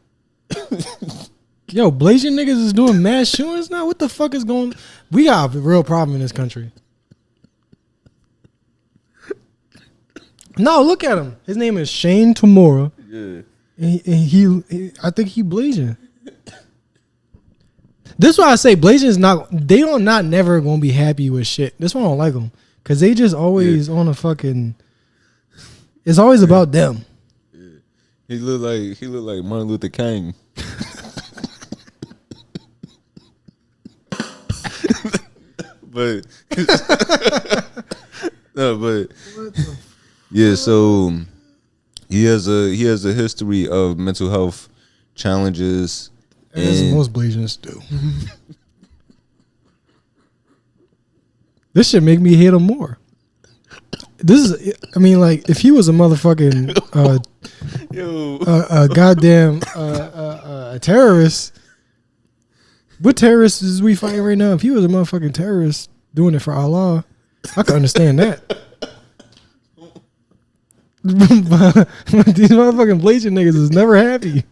Yo, Blasian niggas is doing mass shootings now? What the fuck is going on? We got a real problem in this country. No, look at him. His name is Shane Tamora. Yeah. And he I think he Blasian. This is why I say Blasian's they are not never going to be happy with shit. This one I don't like them. Because they just always on a fucking, it's always about them. Yeah. He looked like Martin Luther King. But yeah, so he has a history of mental health challenges, as most Blasians do. This should make me hate him more. If he was a motherfucking a goddamn a terrorist. What terrorists is we fighting right now? If he was a motherfucking terrorist doing it for Allah, I could understand that. But these motherfucking Blasian niggas is never happy.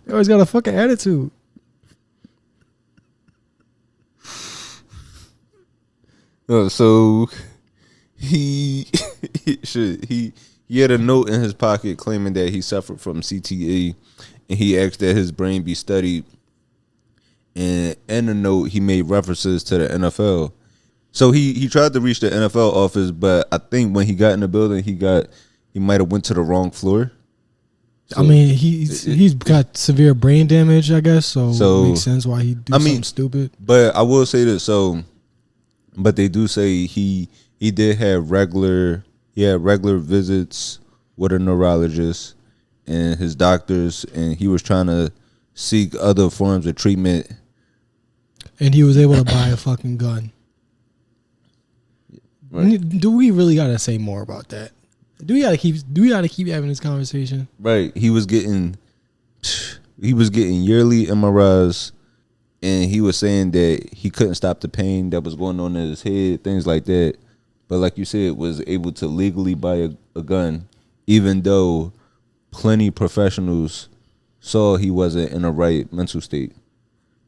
They always got a fucking attitude. So he had a note in his pocket claiming that he suffered from CTE, and he asked that his brain be studied. And in the note, he made references to the NFL. So he tried to reach the NFL office, but I think when he got in the building, he might have went to the wrong floor. So, he's got severe brain damage, I guess. So it makes sense why he'd do something stupid. But I will say this. But they do say he did have regular visits with a neurologist and his doctors, and he was trying to seek other forms of treatment. And he was able to buy a fucking gun. Right. Do we really gotta say more about that? Do we gotta keep having this conversation? Right. He was getting yearly MRIs, and he was saying that he couldn't stop the pain that was going on in his head, things like that. But like you said, was able to legally buy a gun, even though plenty of professionals saw he wasn't in the right mental state.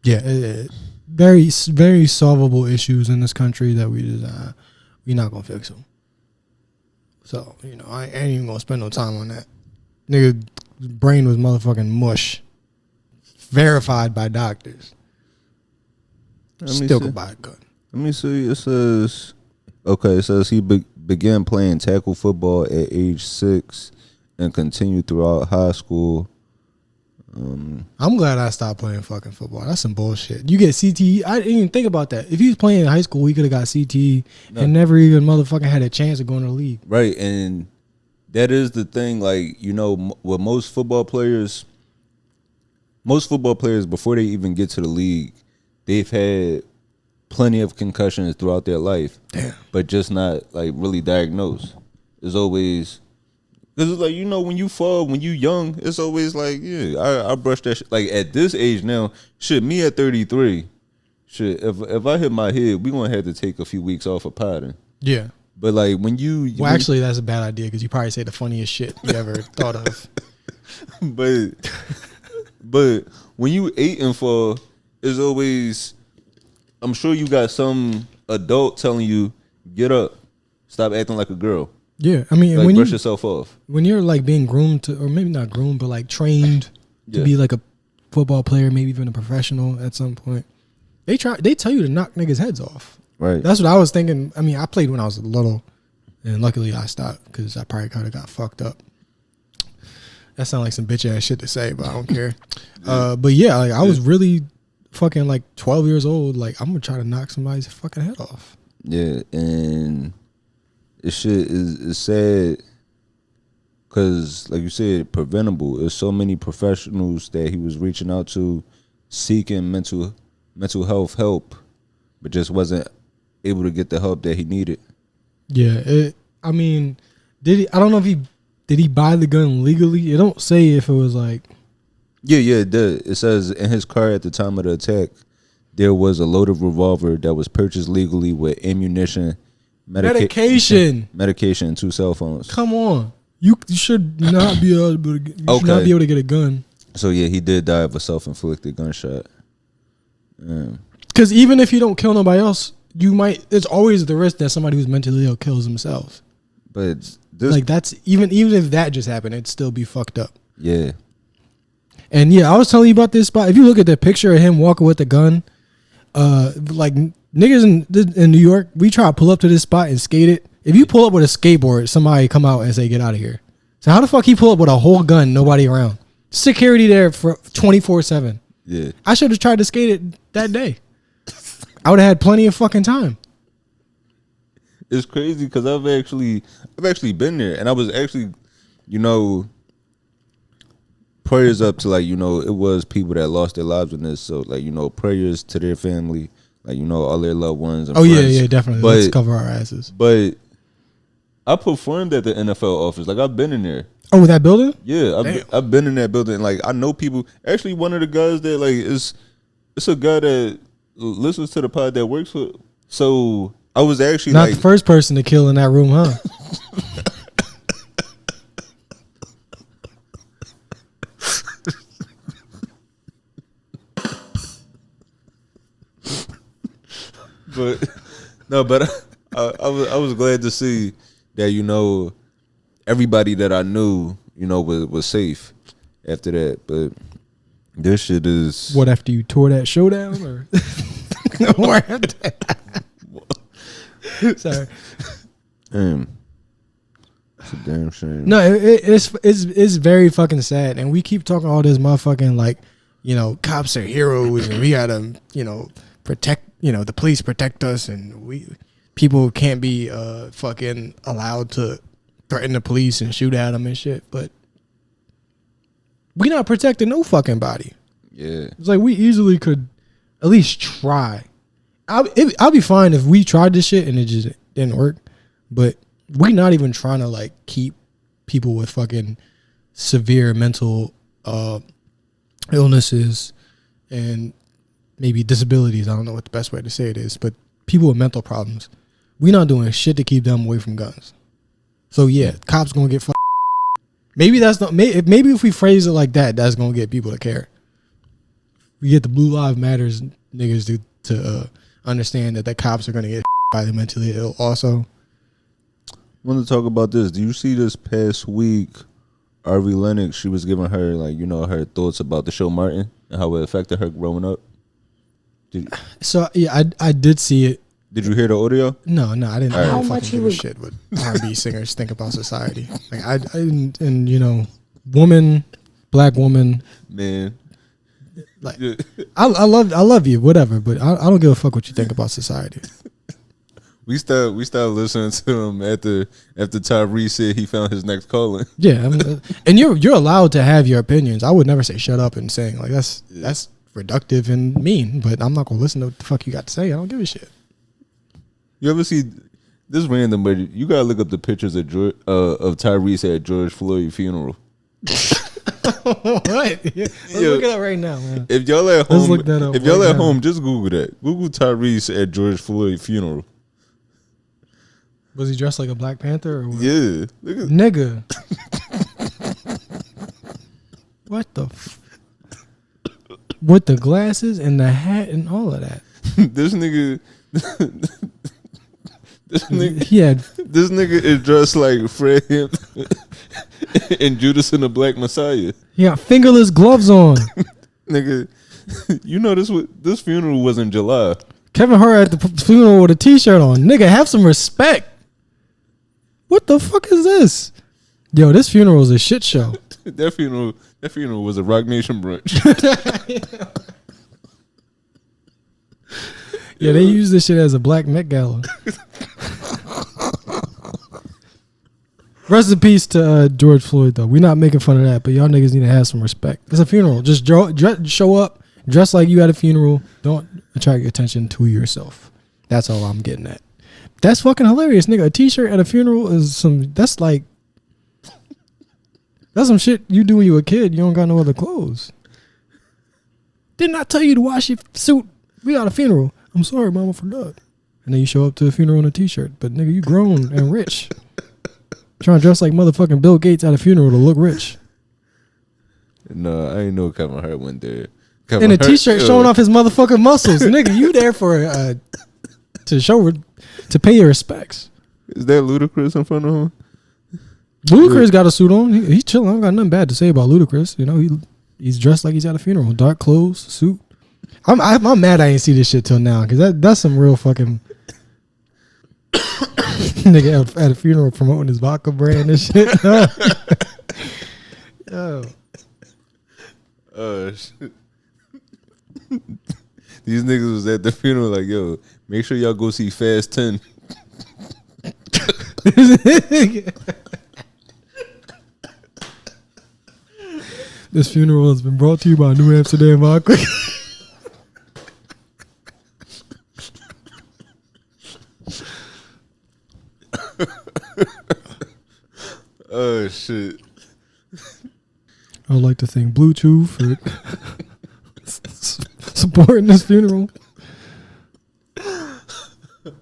Yeah, very, very solvable issues in this country that we're not gonna fix them. So I ain't even gonna spend no time on that. Nigga, brain was motherfucking mush. Verified by doctors. Still could buy a gun. Let me see. It says he began playing tackle football at age 6 and continued throughout high school. I'm glad I stopped playing fucking football. That's some bullshit. You get CTE. I didn't even think about that. If he was playing in high school, he could have got CTE and never even motherfucking had a chance of going to the league. Right, and that is the thing. Like, with most football players before they even get to the league, they've had plenty of concussions throughout their life. Damn. But just not like really diagnosed. There's always Cause it's like, when you fall, when you young, it's always like, I brush that shit. Like at this age now, shit, me at 33, shit, if I hit my head, we gonna have to take a few weeks off of potting. Yeah. But like when you, actually, that's a bad idea because you probably say the funniest shit you ever thought of. But when you 8 and fall, it's always, I'm sure you got some adult telling you, get up, stop acting like a girl. Yeah, I mean, like when brush yourself off. When you're like being groomed to, or maybe not groomed, but like trained to be like a football player, maybe even a professional at some point, they tell you to knock niggas' heads off. Right. That's what I was thinking. I mean, I played when I was little, and luckily I stopped because I probably kind of got fucked up. That sounds like some bitch ass shit to say, but I don't care. But yeah, like I was really fucking like 12 years old. Like I'm gonna try to knock somebody's fucking head off. Yeah, and this shit is sad because, like you said, preventable. There's so many professionals that he was reaching out to, seeking mental health help, but just wasn't able to get the help that he needed. Yeah, I mean, I don't know if did he buy the gun legally? It don't say if it was like. Yeah, it did. It says in his car at the time of the attack, there was a loaded revolver that was purchased legally with ammunition, medication, and 2 cell phones. Come on, you should not be able to. You should not be able to get a gun. So yeah, he did die of a self-inflicted gunshot. Because even if you don't kill nobody else, you might. There's always the risk that somebody who's mentally ill kills themselves. But that's even if that just happened, it'd still be fucked up. Yeah. And yeah, I was telling you about this spot. If you look at the picture of him walking with a gun, like niggas in New York, we try to pull up to this spot and skate it. If you pull up with a skateboard, somebody come out and say, get out of here. So how the fuck he pull up with a whole gun, nobody around? Security there for 24/7. Yeah. I should have tried to skate it that day. I would have had plenty of fucking time. It's crazy because I've actually been there, and I was actually, prayers up to like, it was people that lost their lives in this. So like, prayers to their family, like, all their loved ones. And friends. Yeah, definitely. Let's cover our asses. But I performed at the NFL office. Like I've been in there. Oh, that building? Yeah, I've been in that building. Like I know people. Actually, one of the guys that like it's a guy that listens to the pod that works for. So I was actually not the first person to kill in that room, huh? But I was glad to see that everybody that I knew was safe after that. But this shit is what after you tore that show down or sorry. It's a damn shame. No, it's very fucking sad, and we keep talking all this motherfucking like cops are heroes and we gotta protect the police protect us and people can't be fucking allowed to threaten the police and shoot at them and shit, but we not protecting no fucking body. Yeah, it's like we easily could at least try. I'll be fine if we tried this shit and it just didn't work, but we not even trying to like keep people with fucking severe mental illnesses and maybe disabilities. I don't know what the best way to say it is, but people with mental problems, we not doing shit to keep them away from guns. So yeah, cops gonna get fucked. Maybe that's not. Maybe if we phrase it like that, that's gonna get people to care. We get the Blue Lives Matters niggas to understand that the cops are gonna get by the mentally ill. Also, I want to talk about this. Do you see this past week? Ari Lennox, she was giving her her thoughts about the show Martin and how it affected her growing up. So yeah, I did see it. Did you hear the audio? No, I didn't. I don't fucking give a shit what R&B singers think about society. Like and black woman, man. Like I love you, whatever, but I don't give a fuck what you think about society. We started listening to him after Tyrese said he found his next calling. Yeah, I mean, and you're allowed to have your opinions. I would never say shut up and saying like that's reductive and mean, but I'm not gonna listen to what the fuck you got to say. I don't give a shit. You ever see This random, but you gotta look up the pictures of Tyrese at George Floyd funeral. What? Yeah. Let's look it up right now, man. If y'all at home, Let's look that up if y'all right at now. home, just Google that. Google Tyrese at George Floyd funeral. Was he dressed like a Black Panther or what? Yeah, look at Nigga. What the with the glasses and the hat and all of that. this nigga. He had This nigga is dressed like Fred Hampton and Judas and the Black Messiah. he got fingerless gloves on. Nigga, you know this funeral was in July. Kevin Hart at the funeral with a t-shirt on. Nigga, have some respect. What the fuck is this? Yo, this funeral is a shit show. That funeral was a Rock Nation brunch. Yeah, they use this shit as a Black Met Gala. Rest in peace to George Floyd, though. We're not making fun of that, but y'all niggas need to have some respect. It's a funeral. Just show up, dress like you at a funeral. Don't attract attention to yourself. That's all I'm getting at. That's fucking hilarious, nigga. A t-shirt at a funeral is that's some shit you do when you a kid. You don't got no other clothes. Didn't I tell you to wash your suit? We got a funeral. I'm sorry, mama, forgot. And then you show up to a funeral in a t-shirt. But nigga, you grown and rich. Trying to dress like motherfucking Bill Gates at a funeral to look rich. No, I ain't know Kevin Hart went there. In a t-shirt showing off his motherfucking muscles. Nigga, you there for to pay your respects. Is that Ludacris in front of him? Ludacris got a suit on. He's chilling. I don't got nothing bad to say about Ludacris. You know, he's dressed like he's at a funeral. Dark clothes, suit. I'm mad I ain't see this shit till now because that's some real fucking nigga at a funeral promoting his vodka brand and shit. Yo. Shit. These niggas was at the funeral like, yo, make sure y'all go see Fast 10. This funeral has been brought to you by New Amsterdam Vodka. Oh shit. I would like to thank Blue Chew for supporting this funeral.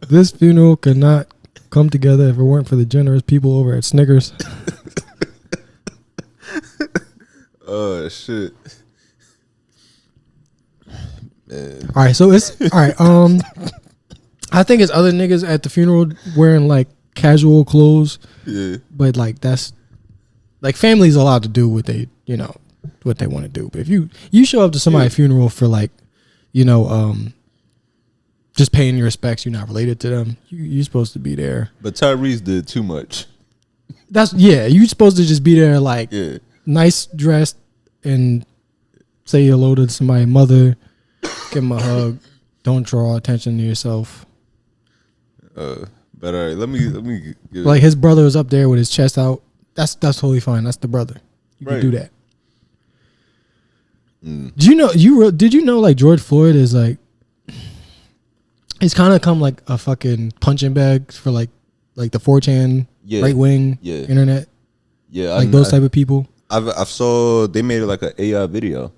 This funeral could not come together if it weren't for the generous people over at Snickers. Oh shit. Man. All right, so it's all right. I think it's other niggas at the funeral wearing like casual clothes. Yeah. But like that's like family's allowed to do what they what they want to do. But if you show up to somebody's funeral for like, just paying your respects, you're not related to them. You're supposed to be there. But Tyrese did too much. You're supposed to just be there like nice dressed and say hello to somebody's mother, give them a hug. Don't draw attention to yourself. But all right, let me give like his brother was up there with his chest out. That's totally fine. That's the brother. You can do that. Do you know did you know like George Floyd is like it's kind of come like a fucking punching bag for like the 4chan right wing internet. Yeah, like those type of people. I saw they made it like an AI video.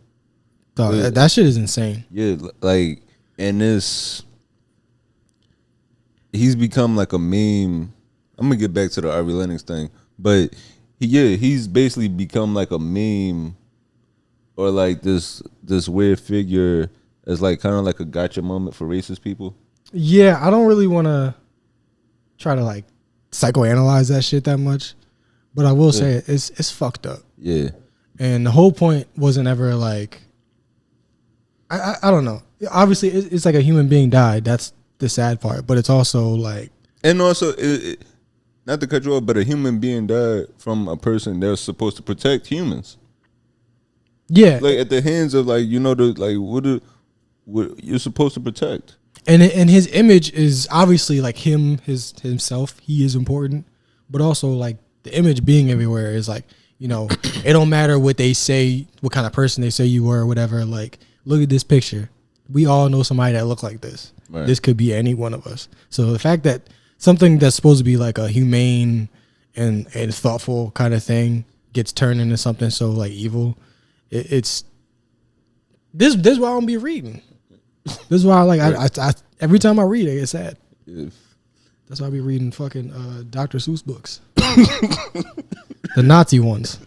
Dog, that shit is insane. Yeah, like and he's become like a meme. I'm gonna get back to the Ari Lennox thing, but he's basically become like a meme or like this weird figure as like kind of like a gotcha moment for racist people. Yeah, I don't really want to try to like psychoanalyze that shit that much, but I will say it's fucked up. Yeah, and the whole point wasn't ever like I don't know. Obviously, it's like a human being died. That's the sad part, but it's also like and also not to cut you off, but a human being died from a person that's supposed to protect humans. Yeah, like at the hands of like what you're supposed to protect. And his image is obviously like himself. He is important, but also like the image being everywhere is like it don't matter what they say, what kind of person they say you were, or whatever. Like look at this picture. We all know somebody that look like this. Right. This could be any one of us. So the fact that something that's supposed to be like a humane and thoughtful kind of thing gets turned into something so like evil. It's this is why I don't be reading. This is why I every time I read it, it's sad. Yeah. That's why I be reading fucking Dr. Seuss books. The Nazi ones.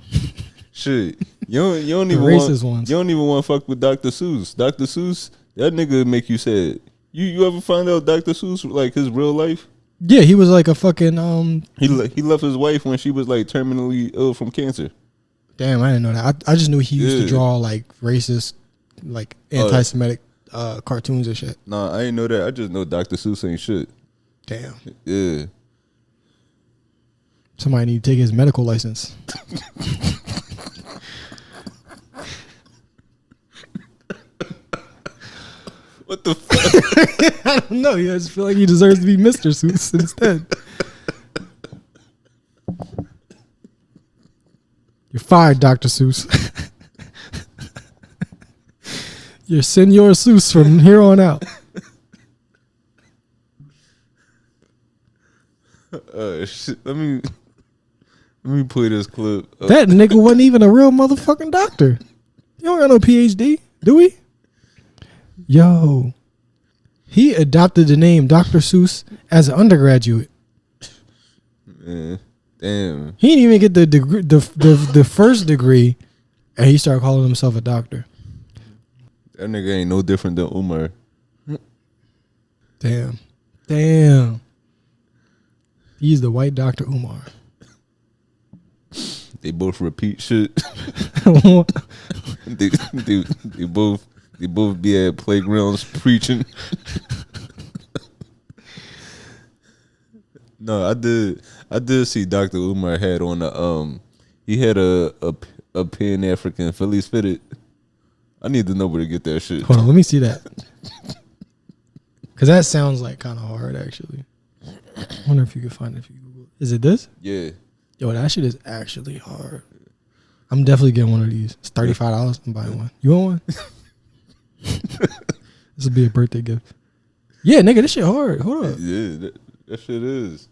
Shit. You don't even racist ones. You don't even want to fuck with Dr. Seuss. Dr. Seuss, that nigga make you sad. You ever find out Dr. Seuss like his real life? Yeah, he was like a fucking He left his wife when she was like terminally ill from cancer. Damn, I didn't know that. I just knew he used to draw like racist, like anti-Semitic cartoons and shit. Nah, I didn't know that. I just know Dr. Seuss ain't shit. Damn. Yeah. Somebody need to take his medical license. What the fuck? I don't know. I just feel like he deserves to be Mr. Seuss instead. You're fired, Dr. Seuss. You're Senor Seuss from here on out. Shit. Let me play this clip. That nigga wasn't even a real motherfucking doctor. You don't got no PhD, do we? Yo, he adopted the name Dr. Seuss as an undergraduate. Man, damn. He didn't even get the degree, the first degree, and he started calling himself a doctor. That nigga ain't no different than Umar. Damn. He's the white Dr. Umar. They both repeat shit. they both be at playgrounds preaching. No, I did see Dr. Umar had on he had a Pan African Phillies fitted. I need to know where to get that shit. Hold on, let me see that. Cause that sounds like kind of hard actually. I wonder if you can find it if you Google it. Is it this? Yeah. Yo, that shit is actually hard. I'm definitely getting one of these. It's $35. I'm buying one. You want one? This will be a birthday gift. Yeah, nigga, this shit hard. Hold up. Yeah, that shit is.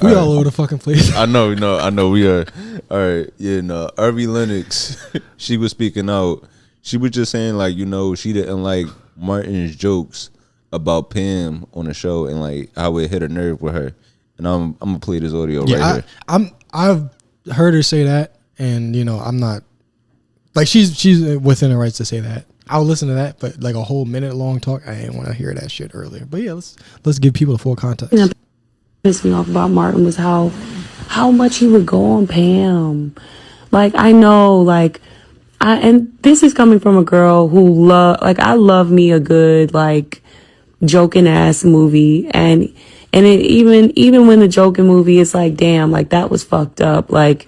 We all over the fucking place. I know we are. All right, yeah, no. Ari Lennox, she was speaking out. She was just saying like, she didn't like Martin's jokes about Pam on the show and like how it hit a nerve with her. And I'm gonna play this audio right here. I've heard her say that, and I'm not like she's within her rights to say that. I'll listen to that, but like a whole minute long talk, I didn't want to hear that shit earlier. But yeah, let's give people the full context. What pissed me off about Martin was how much he would go on Pam. Like I know, like and this is coming from a girl who I love me a good like joking ass movie, and it even when the joking movie is like, damn, like that was fucked up. Like,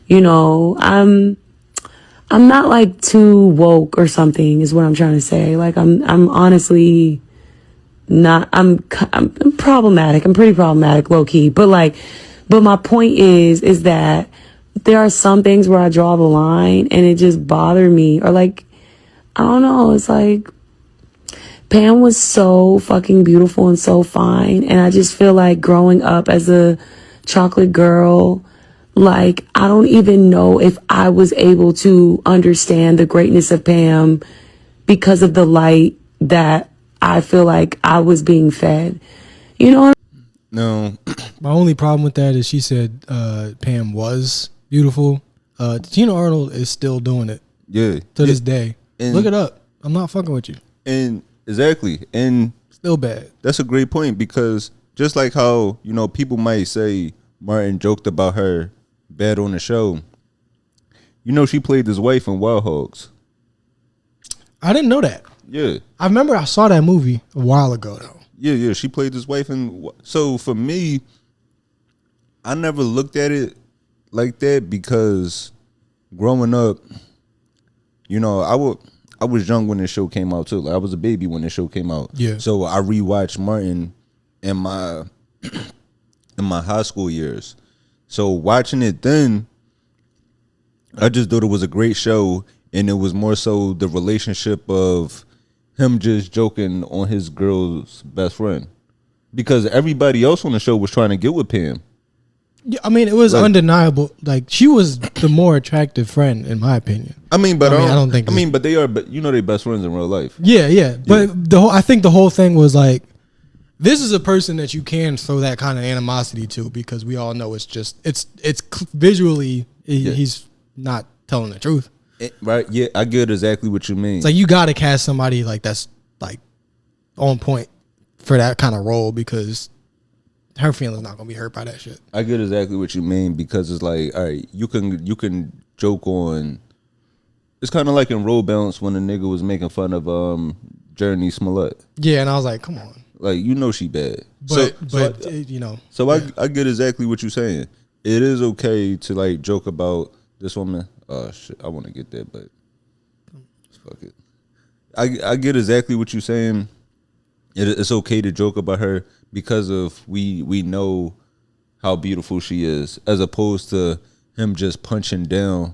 I'm not like too woke or something is what I'm trying to say. Like I'm honestly not, I'm problematic. I'm pretty problematic low key, but my point is that there are some things where I draw the line and it just bothered me, or like, I don't know. It's like, Pam was so fucking beautiful and so fine. And I just feel like growing up as a chocolate girl, like, I don't even know if I was able to understand the greatness of Pam because of the light that I feel like I was being fed. No. My only problem with that is she said Pam was beautiful. Tina Arnold is still doing it. Yeah. To this day. And look it up. I'm not fucking with you. And exactly. And still bad. That's a great point, because just like how, people might say Martin joked about her bad on the show, she played his wife in Wild Hogs. I didn't know that. Yeah. I remember I saw that movie a while ago though. Yeah, she played his wife so for me, I never looked at it like that, because growing up, I was young when this show came out too. Like, I was a baby when this show came out. Yeah. So I rewatched Martin in my high school years. So watching it then, I just thought it was a great show, and it was more so the relationship of him just joking on his girl's best friend. because everybody else on the show was trying to get with Pam. Yeah, I mean, it was undeniable. Like, she was the more attractive friend, in my opinion. I mean, but I don't think. I mean, but they are. But you know, they best friends in real life. Yeah. But I think the whole thing was like, this is a person that you can throw that kind of animosity to, because we all know it's visually he's not telling the truth. Right? Yeah, I get exactly what you mean. It's like, you got to cast somebody like that's like on point for that kind of role, because her feelings not gonna be hurt by that shit. I get exactly what you mean, because it's like, all right, you can joke on. It's kind of like in Roll Bounce when a nigga was making fun of Journey Smollett. Yeah, and I was like, come on. Like, you know she bad. But you know. So I get exactly what you're saying. It is okay to like joke about this woman. Oh shit, I want to get that, but fuck it. I get exactly what you're saying. It's okay to joke about her because of we know how beautiful she is, as opposed to him just punching down.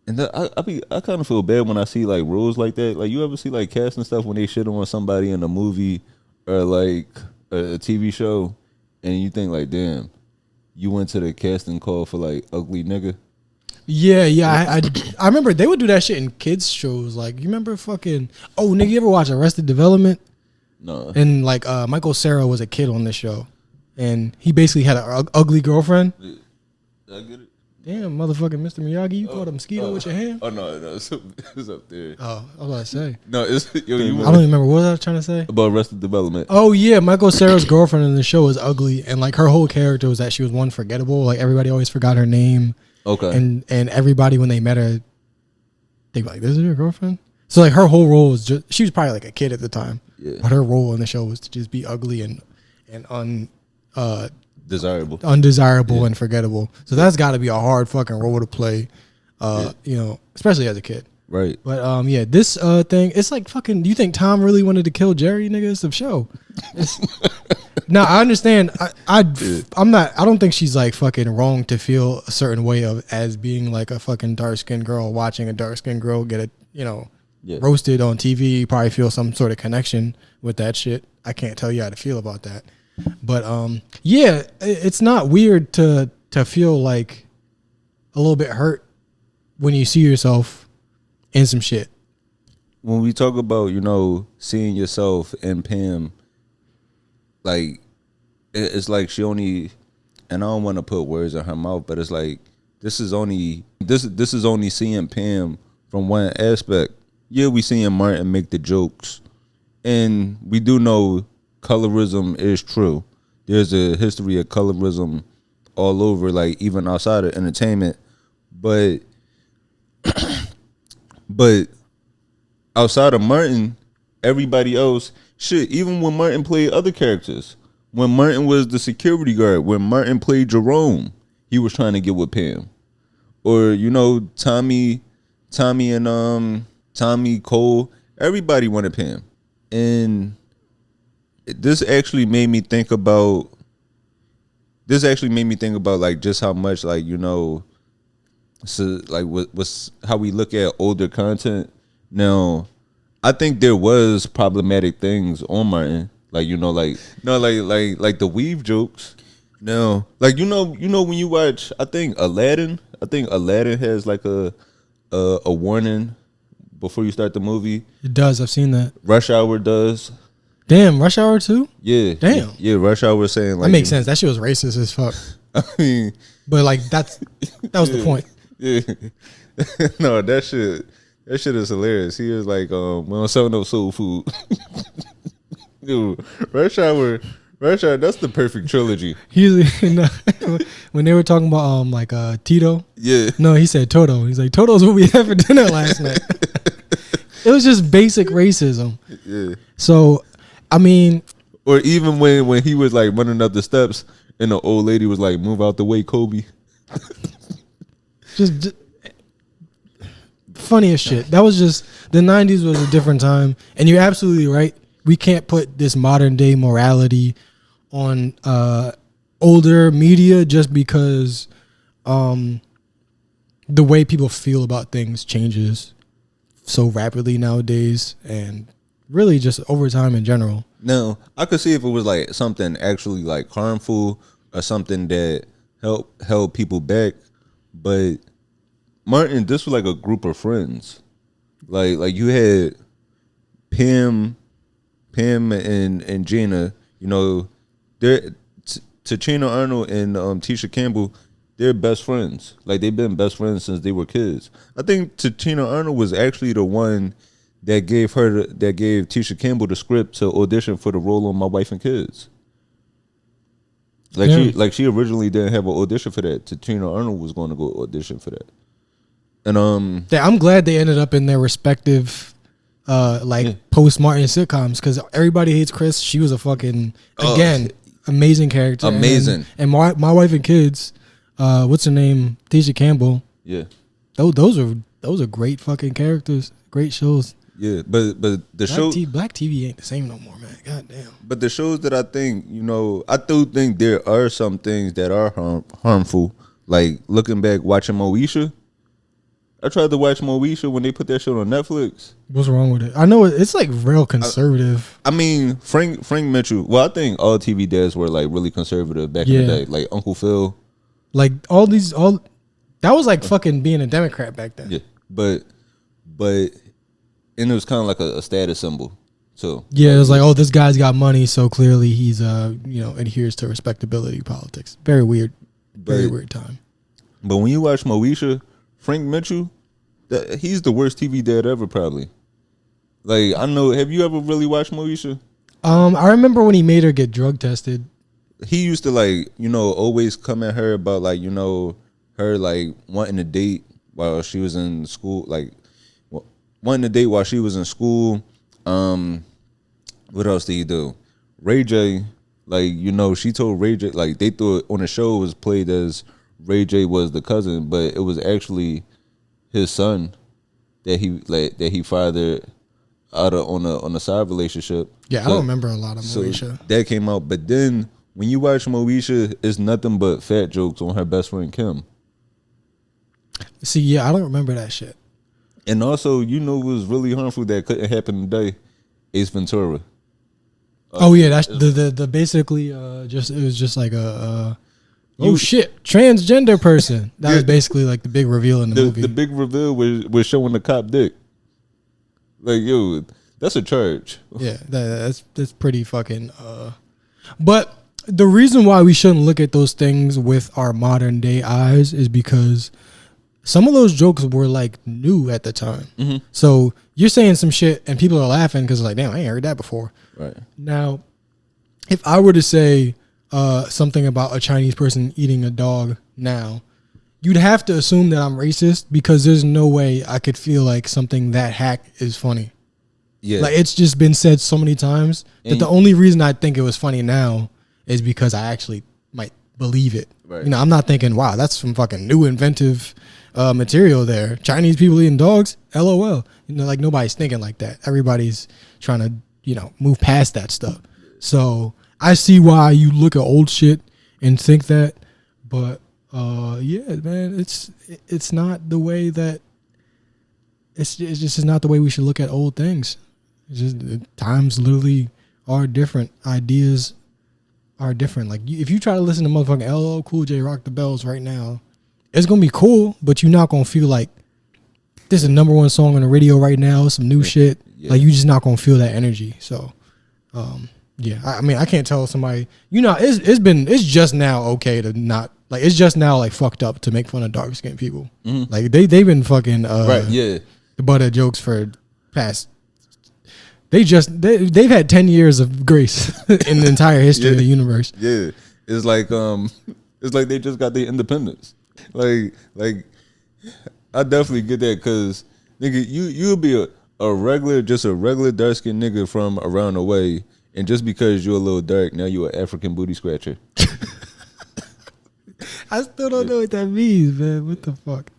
And I kind of feel bad when I see like rules like that. Like, you ever see like casting stuff when they shit on somebody in a movie or like a TV show, and you think like, damn, you went to the casting call for like ugly nigga. Yeah. I remember they would do that shit in kids shows. Like, you remember fucking nigga, you ever watch Arrested Development? No. And like Michael Cera was a kid on this show, and he basically had an ugly girlfriend. I get it. Damn, motherfucking Mr. Miyagi, you caught a mosquito with your hand? Oh no, it's up there. Oh, I was about to say. No, it's I don't even remember what I was trying to say. About Arrested Development. Oh yeah, Michael Cera's girlfriend in the show was ugly, and like her whole character was that she was one forgettable. Like, everybody always forgot her name. Okay. And everybody, when they met her, they were like, "This is your girlfriend." So like, her whole role was just, she was probably like a kid at the time. Yeah. But her role in the show was to just be ugly and undesirable and forgettable. So that's got to be a hard fucking role to play, you know, especially as a kid. Right. But yeah, this thing, it's like fucking. Do you think Tom really wanted to kill Jerry? Nigga, it's a show. Now I understand. I'm not. I don't think she's like fucking wrong to feel a certain way of as being like a fucking dark skinned girl watching a dark skinned girl get roasted on TV. You probably feel some sort of connection with that shit. I can't tell you how to feel about that. But yeah, it's not weird to feel like a little bit hurt when you see yourself in some shit. When we talk about, you know, seeing yourself in Pam, like, it's like she only, and I don't want to put words in her mouth, but it's like, this is only seeing Pam from one aspect. Yeah, we seeing Martin make the jokes, and we do know colorism is true. There's a history of colorism all over, like even outside of entertainment. But outside of Martin, everybody else, shit, even when Martin played other characters, when Martin was the security guard, when Martin played Jerome, he was trying to get with Pam. Or, you know, Tommy and Tommy Cole, everybody wanted Pam. And this actually made me think about like just how much, like, you know, so like what's how we look at older content. Now, I think there was problematic things on Martin, like, you know, like the weave jokes. No, like, you know when you watch, I think Aladdin has like a warning before you start the movie. It does. I've seen that. Rush Hour does. Damn, Rush Hour too? Yeah. Damn. Yeah, Rush Hour was saying like, that makes sense. That shit was racist as fuck. I mean, but like that was the point. Yeah. No, that shit is hilarious. He was like, we don't sell no soul food. Dude, Rush Hour, that's the perfect trilogy. When they were talking about like Tito. Yeah. No, he said Toto. He's like, Toto's what we had for dinner last night. It was just basic racism. Yeah. So, I mean, or even when he was like running up the steps and the old lady was like, "Move out the way, Kobe." just funniest shit. That was just, the 90s was a different time, and you're absolutely right. We can't put this modern day morality on older media just because the way people feel about things changes so rapidly nowadays, and really just over time in general. No, I could see if it was like something actually like harmful or something that held people back. But Martin, this was like a group of friends. Like you had Pam and Gina. You know, they're Tichina Arnold and Tisha Campbell. They're best friends. Like they've been best friends since they were kids. I think Tichina Arnold was actually the one that gave Tisha Campbell the script to audition for the role on My Wife and Kids. She originally didn't have an audition for that. Tichina Arnold was going to go audition for that. And yeah, I'm glad they ended up in their respective post Martin sitcoms, because Everybody Hates Chris. She was a fucking amazing character. Amazing. And My Wife and Kids. What's her name? Tisha Campbell. Yeah. Those are great fucking characters. Great shows. Yeah, but the show Black TV ain't the same no more, man. God damn. But the shows that I think, I do think there are some things that are harmful. Like looking back, watching Moesha. I tried to watch Moesha when they put that shit on Netflix. What's wrong with it? I know it's like real conservative. I mean, Frank Mitchell. Well, I think all TV dads were like really conservative back in the day. Like Uncle Phil. Like that was like fucking being a Democrat back then. Yeah, but and it was kind of like a status symbol. So yeah, it was like, oh, this guy's got money, so clearly he's adheres to respectability politics. Very weird, very weird time. But when you watch Moesha, Frank Mitchell, he's the worst TV dad ever, probably. Like I know, have you ever really watched Moesha? I remember when he made her get drug tested. He used to always come at her about her wanting to date while she was in school, wanting to date while she was in school. What else did he do? Ray J, she told Ray J, they threw it on the show, it was played as Ray J was the cousin, but it was actually his son that he fathered out of on a side relationship. Yeah, I don't remember a lot of Moesha. So that came out, but then when you watch Moesha, it's nothing but fat jokes on her best friend Kim. See, yeah, I don't remember that shit. And also, it was really harmful that couldn't happen today. Ace Ventura. That's the basically it was just like shit, transgender person. That was basically like the big reveal in the movie. The big reveal was showing the cop dick. Like, yo, that's a charge. Yeah, that's pretty fucking. But the reason why we shouldn't look at those things with our modern day eyes is because some of those jokes were like new at the time. Mm-hmm. So you're saying some shit and people are laughing because like, damn, I ain't heard that before. Right. Now, if I were to say something about a Chinese person eating a dog now, you'd have to assume that I'm racist because there's no way I could feel like something that hack is funny. Yeah. Like it's just been said so many times that the only reason I think it was funny now is because I actually might believe it. Right. I'm not thinking, wow, that's some fucking new inventive material there. Chinese people eating dogs, LOL. Nobody's thinking like that. Everybody's trying to, move past that stuff. So I see why you look at old shit and think that, but yeah, man, it's not the way that it's just not the way we should look at old things. It's just times literally are different. Ideas are different. Like if you try to listen to motherfucking LL Cool J Rock the Bells right now, it's gonna be cool, but you're not gonna feel like this is the number one song on the radio right now. Some new shit. Yeah. Like you're just not gonna feel that energy. So, yeah. I mean, I can't tell somebody. It's just now okay to not like. It's just now like fucked up to make fun of dark skinned people. Mm-hmm. Like they've been fucking right. Yeah. The butt of jokes for past. They've had 10 years of grace in the entire history of the universe. Yeah, it's like they just got their independence. Like I definitely get that because nigga, you'll be a regular dark skinned nigga from around the way, and just because you're a little dark, now you're an African booty scratcher. I still don't know what that means, man. What the fuck?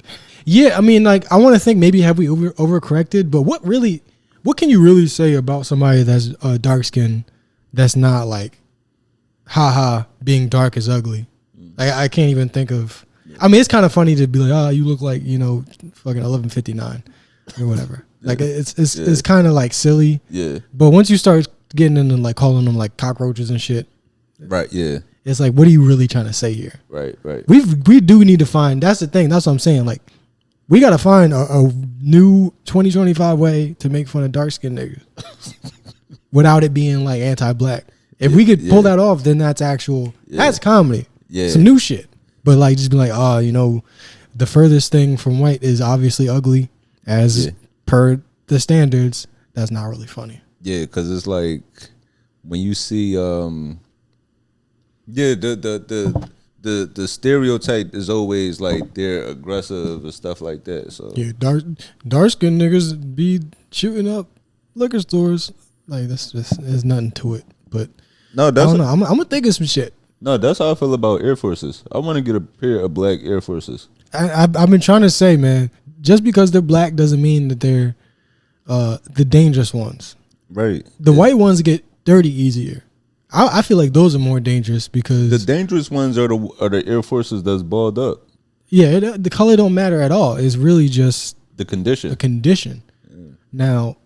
Yeah, I mean, like I want to think maybe have we overcorrected, but what can you really say about somebody that's dark skinned that's not like, haha, being dark is ugly? Like I can't even think of. I mean, it's kind of funny to be like, oh, you look like fucking 1159 or whatever. Like it's kind of like silly. Yeah. But once you start getting into like calling them like cockroaches and shit, right? Yeah. It's like, what are you really trying to say here? Right. We do need to find. That's the thing. That's what I'm saying. Like, we got to find a new 2025 way to make fun of dark skinned niggas without it being like anti-black. If we could pull that off, then that's actual. That's comedy. Yeah. Some new shit. But like, just be like, oh, you know, the furthest thing from white is obviously ugly, as per the standards. That's not really funny. Yeah, because it's like when you see, the stereotype is always like they're aggressive and stuff like that. So yeah, dark skinned niggas be shooting up liquor stores. Like there's nothing to it. But no, that's I don't know. I'm gonna think of some shit. No, that's how I feel about Air Forces. I want to get a pair of black Air Forces. I've been trying to say, man, just because they're black doesn't mean that they're the dangerous ones. Right. The white ones get dirty easier. I feel like those are more dangerous because the dangerous ones are the Air Forces that's balled up. Yeah, the color don't matter at all. It's really just the condition. Yeah. Now,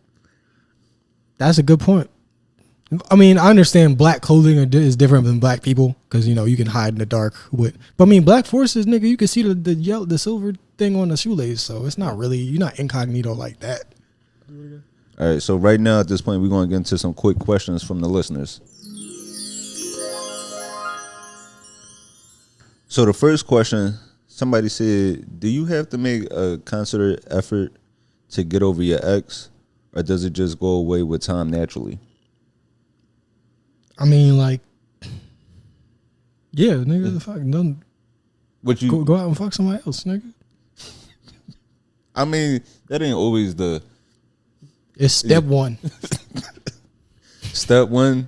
that's a good point. I mean, I understand black clothing is different than black people because, you know, you can hide in the dark with. But I mean, black forces, nigga, you can see the silver thing on the shoelace. So it's not really, you're not incognito like that. All right. So right now at this point, we're going to get into some quick questions from the listeners. So the first question, somebody said, do you have to make a concerted effort to get over your ex, or does it just go away with time naturally? I mean, like, yeah, nigga, the fuck, don't go out and fuck somebody else, nigga. I mean, that ain't always the. It's step one. Step one,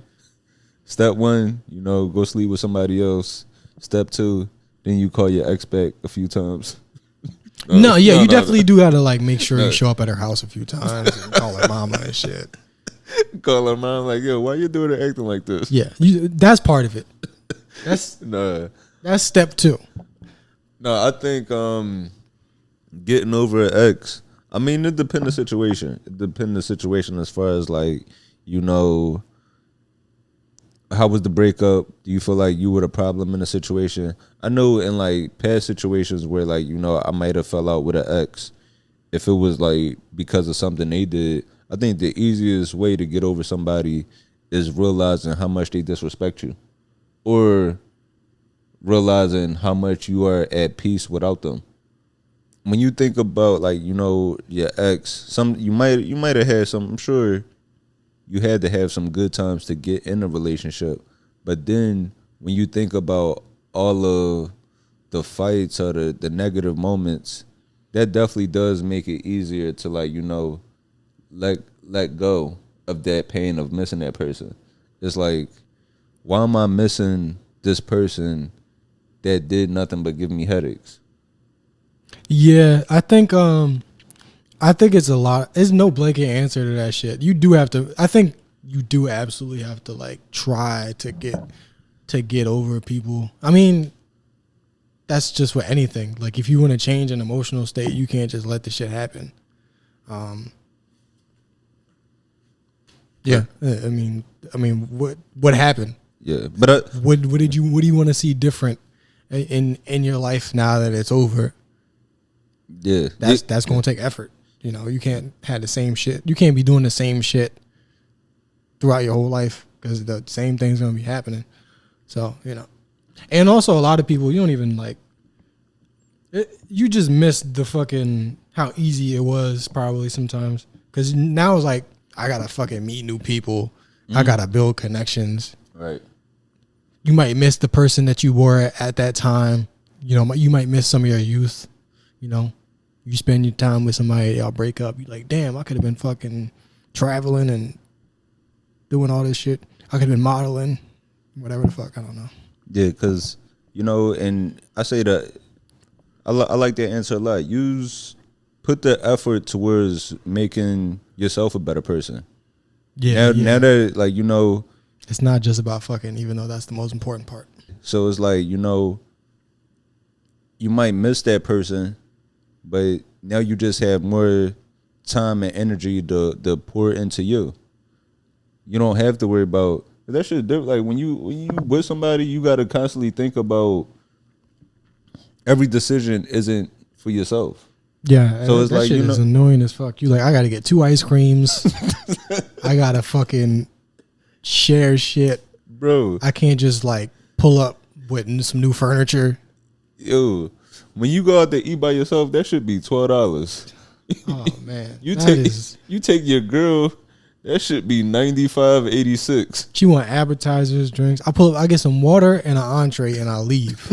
you know, go sleep with somebody else. Step two, then you call your ex back a few times. You definitely do gotta like make sure you show up at her house a few times and call her mama and shit. Call her mom like, yo, why you doing it acting like this? Yeah, that's part of it. That's step two. No, I think getting over an ex. I mean, it depends the situation. It depends the situation as far as like, you know, how was the breakup? Do you feel like you were the problem in the situation? I know in like past situations where like, you know, I might have fell out with an ex. If it was like because of something they did, I think the easiest way to get over somebody is realizing how much they disrespect you, or realizing how much you are at peace without them. When you think about like, you know, your ex, you might have had some, I'm sure you had to have some good times to get in a relationship. But then when you think about all of the fights or the negative moments, that definitely does make it easier to like, you know, let go of that pain of missing that person. It's like, why am I missing this person that did nothing but give me headaches? Yeah, I think it's a lot. There's no blanket answer to that shit. You do have to. I think you do absolutely have to like try to get over people. I mean, that's just with anything. Like if you want to change an emotional state, you can't just let the shit happen. Yeah, I mean, what happened? Yeah, but what do you want to see different in your life now that it's over? Yeah, that's going to take effort. You know, you can't have the same shit. You can't be doing the same shit throughout your whole life because the same thing's going to be happening. So, you know, and also a lot of people, you don't even like. You just miss the fucking how easy it was probably sometimes because now it's like I gotta fucking meet new people. I gotta build connections. Right. You might miss the person that you were at that time. You know, you might miss some of your youth. You know, you spend your time with somebody, y'all break up. You're like, damn, I could have been fucking traveling and doing all this shit. I could have been modeling, whatever the fuck. I don't know. Yeah, because, you know, and I say that I like that answer a lot. Put the effort towards making yourself a better person. Yeah. Now that, like, you know. It's not just about fucking, even though that's the most important part. So it's like, you know, you might miss that person, but now you just have more time and energy to pour into you. You don't have to worry about that shit. Like when you with somebody, you got to constantly think about every decision isn't for yourself. Yeah, so it's that like shit is annoying as fuck. You like, I gotta get 2 ice creams. I gotta fucking share shit, bro. I can't just like pull up with some new furniture. Yo, when you go out to eat by yourself, that should be $12. Oh man, you take your girl, that should be $95.86. She want appetizers, drinks. I pull up, I get some water and an entree, and I leave.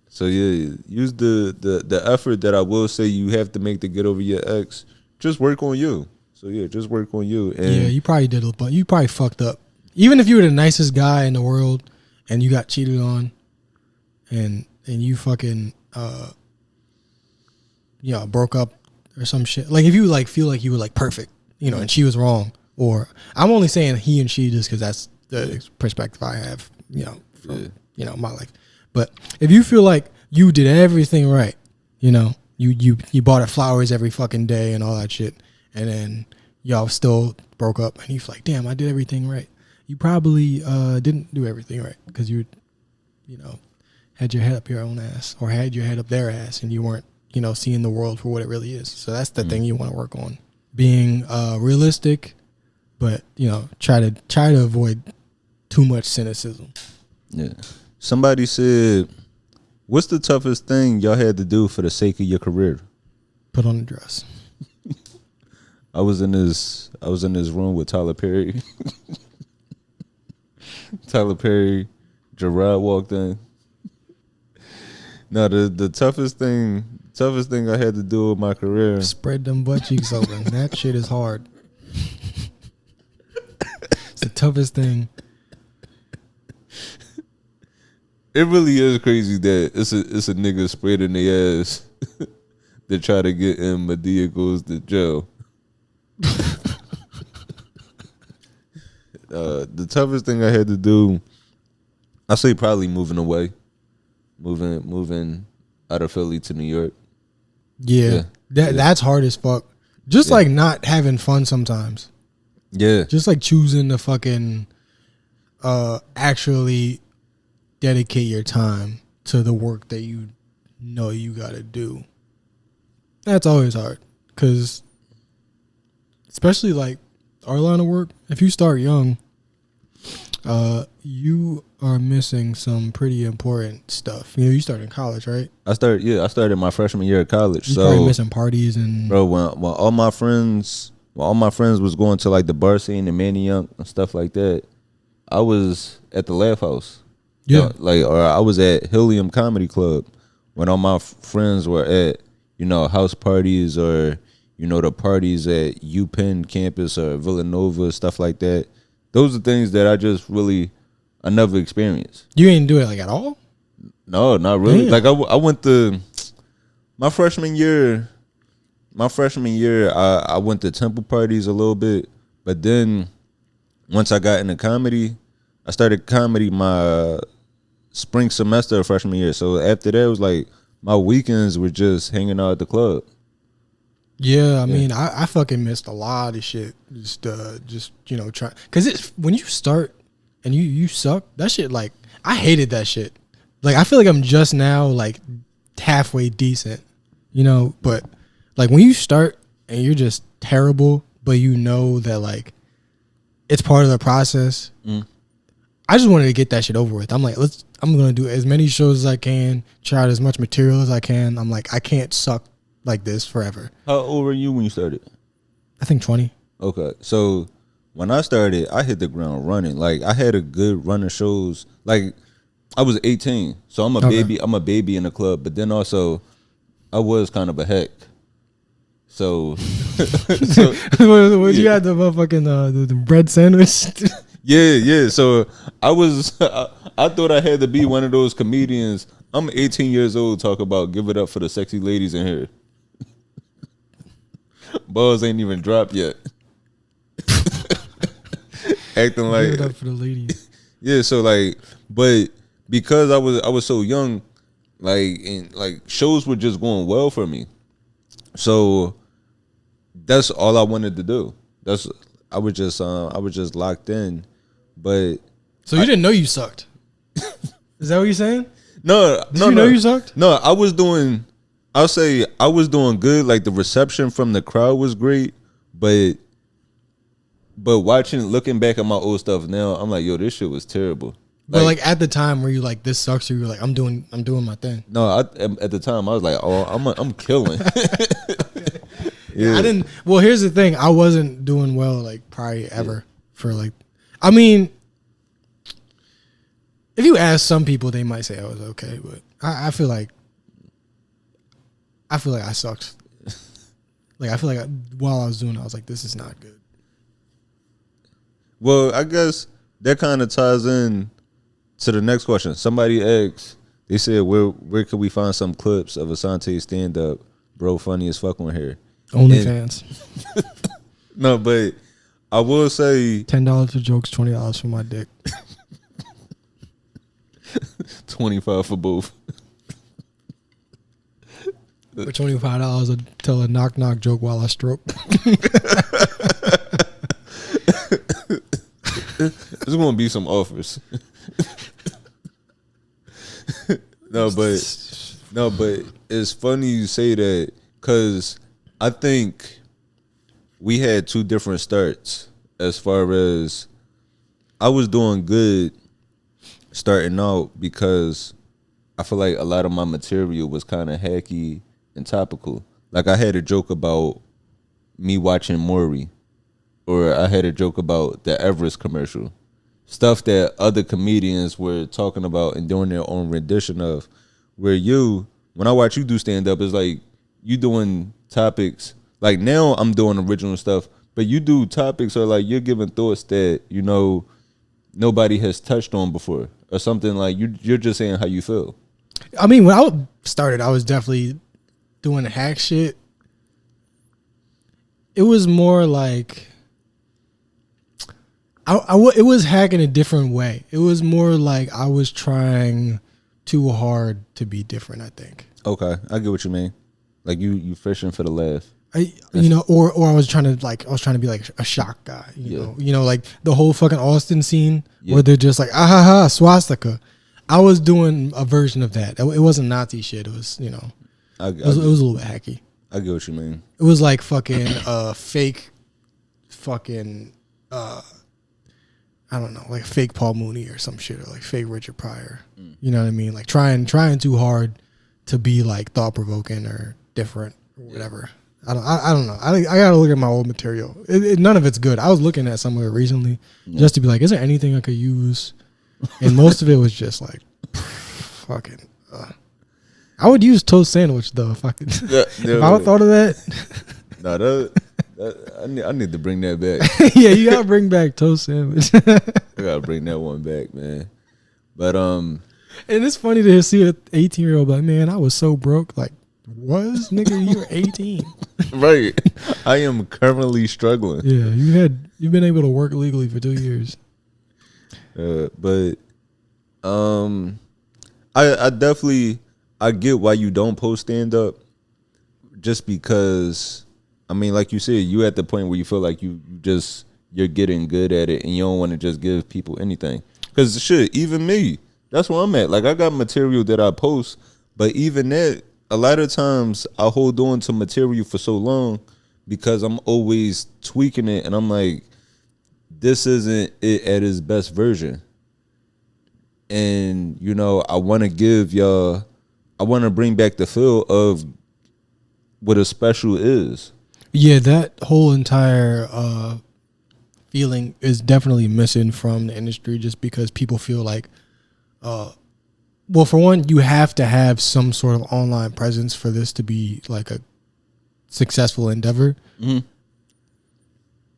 So yeah, use the effort that I will say you have to make to get over your ex. Just work on you. So yeah, just work on you. And yeah, you probably did but you probably fucked up. Even if you were the nicest guy in the world and you got cheated on, and you fucking broke up or some shit. Like if you like feel like you were like perfect, and she was wrong. Or I'm only saying he and she just because that's the perspective I have, from my life. But if you feel like you did everything right, you bought her flowers every fucking day and all that shit, and then y'all still broke up, and he's like, damn, I did everything right. You probably didn't do everything right because you had your head up your own ass or had your head up their ass, and you weren't, seeing the world for what it really is. So that's the thing you want to work on. Being realistic, but, try to avoid too much cynicism. Yeah. Somebody said, what's the toughest thing y'all had to do for the sake of your career? Put on a dress. I was in this room with Tyler Perry. Tyler Perry, Gerard walked in. No, the toughest thing I had to do with my career. Spread them butt cheeks open. That shit is hard. It's the toughest thing. It really is crazy that it's a nigga spreading their ass to try to get in Madea goes to jail. The toughest thing I had to do, I say probably moving away, moving out of Philly to New York. Yeah. That's hard as fuck. Just like not having fun sometimes. Yeah, just like choosing to fucking actually dedicate your time to the work that you know you gotta do. That's always hard, because especially like our line of work, if you start young, you are missing some pretty important stuff. You start in college, right? I started my freshman year of college. You so probably missing parties and bro, when all my friends was going to like the bar scene and Manny Young and stuff like that, I was at the Laugh House. Yeah, or I was at Helium Comedy Club when all my friends were at, house parties or, the parties at UPenn campus or Villanova, stuff like that. Those are things that I never experienced. You didn't do it like at all? No, not really. Damn. Like I went to my freshman year. I went to temple parties a little bit, but then once I got into comedy, I started comedy my spring semester of freshman year. So after that, it was like my weekends were just hanging out at the club. Yeah, I mean, I fucking missed a lot of shit. Just try, because when you start and you suck, that shit, like, I hated that shit. Like, I feel like I'm just now like halfway decent, but like when you start and you're just terrible, but that like it's part of the process. I just wanted to get that shit over with. I'm like, I'm gonna do as many shows as I can, try out as much material as I can. I'm like, I can't suck like this forever. How old were you when you started? I think 20. Okay, so when I started, I hit the ground running. Like, I had a good run of shows. Like, I was 18, so I'm a baby. I'm a baby in the club, but then also I was kind of a heck. So, what you had, the motherfucking the bread sandwich? Yeah. So I thought I had to be one of those comedians. I'm 18 years old. Talk about give it up for the sexy ladies in here. Balls ain't even dropped yet. Acting like give it up for the ladies. Yeah. So like, but because I was so young, Like shows were just going well for me. So that's all I wanted to do. I was just locked in. But so you didn't know you sucked. Is that what you're saying? No, Did you know you sucked? No, I'll say I was doing good. Like the reception from the crowd was great, but looking back at my old stuff now, I'm like, yo, this shit was terrible. But like at the time, were you like, this sucks, or you were like, I'm doing my thing? No, at the time I was like, oh, I'm killing. Yeah. I didn't. Well, here's the thing, I wasn't doing well like probably ever for like. I mean, if you ask some people, they might say I was okay, but I feel like I sucked. Like I feel like while I was doing it, I was like, this is not good. Well, I guess that kind of ties in to the next question. Somebody asked, they said, where could we find some clips of Asante stand up? Bro, funny as fuck on here. Onlyfans. No, but I will say $10 for jokes, $20 for my dick. 25 for both. For $25, I'll tell a knock knock joke while I stroke. There's gonna be some offers. No, but it's funny you say that because I think we had two different starts as far as I was doing good starting out because I feel like a lot of my material was kind of hacky and topical. Like I had a joke about me watching Maury, or I had a joke about the Everest commercial. Stuff that other comedians were talking about and doing their own rendition of. Where when I watch you do stand up, it's like you doing topics. Like now I'm doing original stuff, but you do topics or like you're giving thoughts that, nobody has touched on before. Or something like you're just saying how you feel. I mean, when I started, I was definitely doing hack shit. It was more like it was hack in a different way. It was more like I was trying too hard to be different, I think. Okay, I get what you mean. Like you fishing for the laugh. Or I was trying to be like a shock guy, you know, like the whole fucking Austin scene where they're just like, ah ha ha, swastika. I was doing a version of that. It wasn't Nazi shit. It was, it was a little bit hacky. I get what you mean. It was like fucking fake fucking I don't know, like fake Paul Mooney or some shit, or like fake Richard Pryor. You know what I mean? Like trying too hard to be like thought provoking or different or whatever. I don't know. I gotta look at my old material. None of it's good. I was looking at some of it recently just to be like, is there anything I could use? And most of it was just like fucking. I would use toast sandwich though. If I could, if I thought of that. No, I need to bring that back. Yeah, you gotta bring back toast sandwich. I gotta bring that one back, man. But and it's funny to see an 18-year-old like, man, I was so broke. Like, was nigga, you were 18. Right. I am currently struggling. Yeah, you've been able to work legally for 2 years. But I definitely get why you don't post stand up, just because I mean, like you said, you at the point where you feel like you're getting good at it and you don't want to just give people anything. Because shit, even me, that's where I'm at. Like I got material that I post, but even that, a lot of times I hold on to material for so long because I'm always tweaking it and I'm like, this isn't it at its best version. And, I want to give y'all, I want to bring back the feel of what a special is. Yeah, that whole entire feeling is definitely missing from the industry just because people feel like, well, for one, you have to have some sort of online presence for this to be like a successful endeavor. Mm-hmm.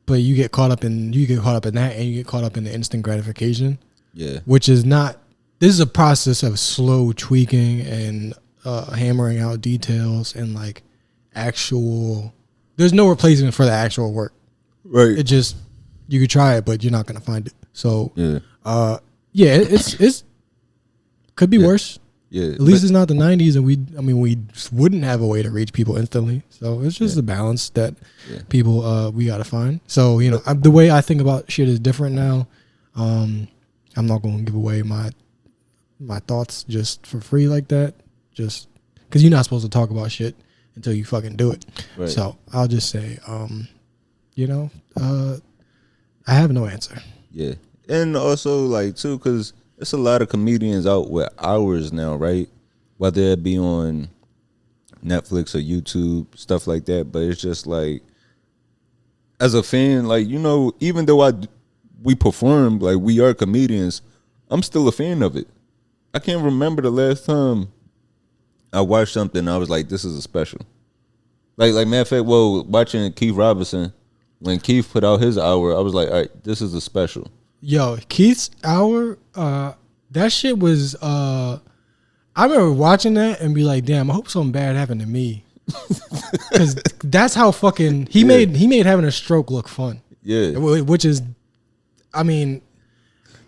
But you get caught up in that, and you get caught up in the instant gratification. Yeah, which is not. This is a process of slow tweaking and hammering out details and like actual. There's no replacement for the actual work. Right. It just you could try it, but you're not gonna find it. So it's could be worse. Yeah. At least it's not the 90s, and we wouldn't have a way to reach people instantly. So it's just a balance that people we gotta find. So the way I think about shit is different now. I'm not gonna give away my thoughts just for free like that, just because you're not supposed to talk about shit until you fucking do it. Right. So I'll just say, I have no answer. Yeah, and also like too, because there's a lot of comedians out with hours now, right? Whether it be on Netflix or YouTube, stuff like that. But it's just like, as a fan, like, even though we perform, like, we are comedians, I'm still a fan of it. I can't remember the last time I watched something I was like, this is a special. Like matter of fact, watching Keith Robinson, when Keith put out his hour, I was like, all right, this is a special. Yo, Keith's hour, that shit was, I remember watching that and be like, damn, I hope something bad happened to me. Because that's how fucking, he made having a stroke look fun. Yeah. Which is, I mean,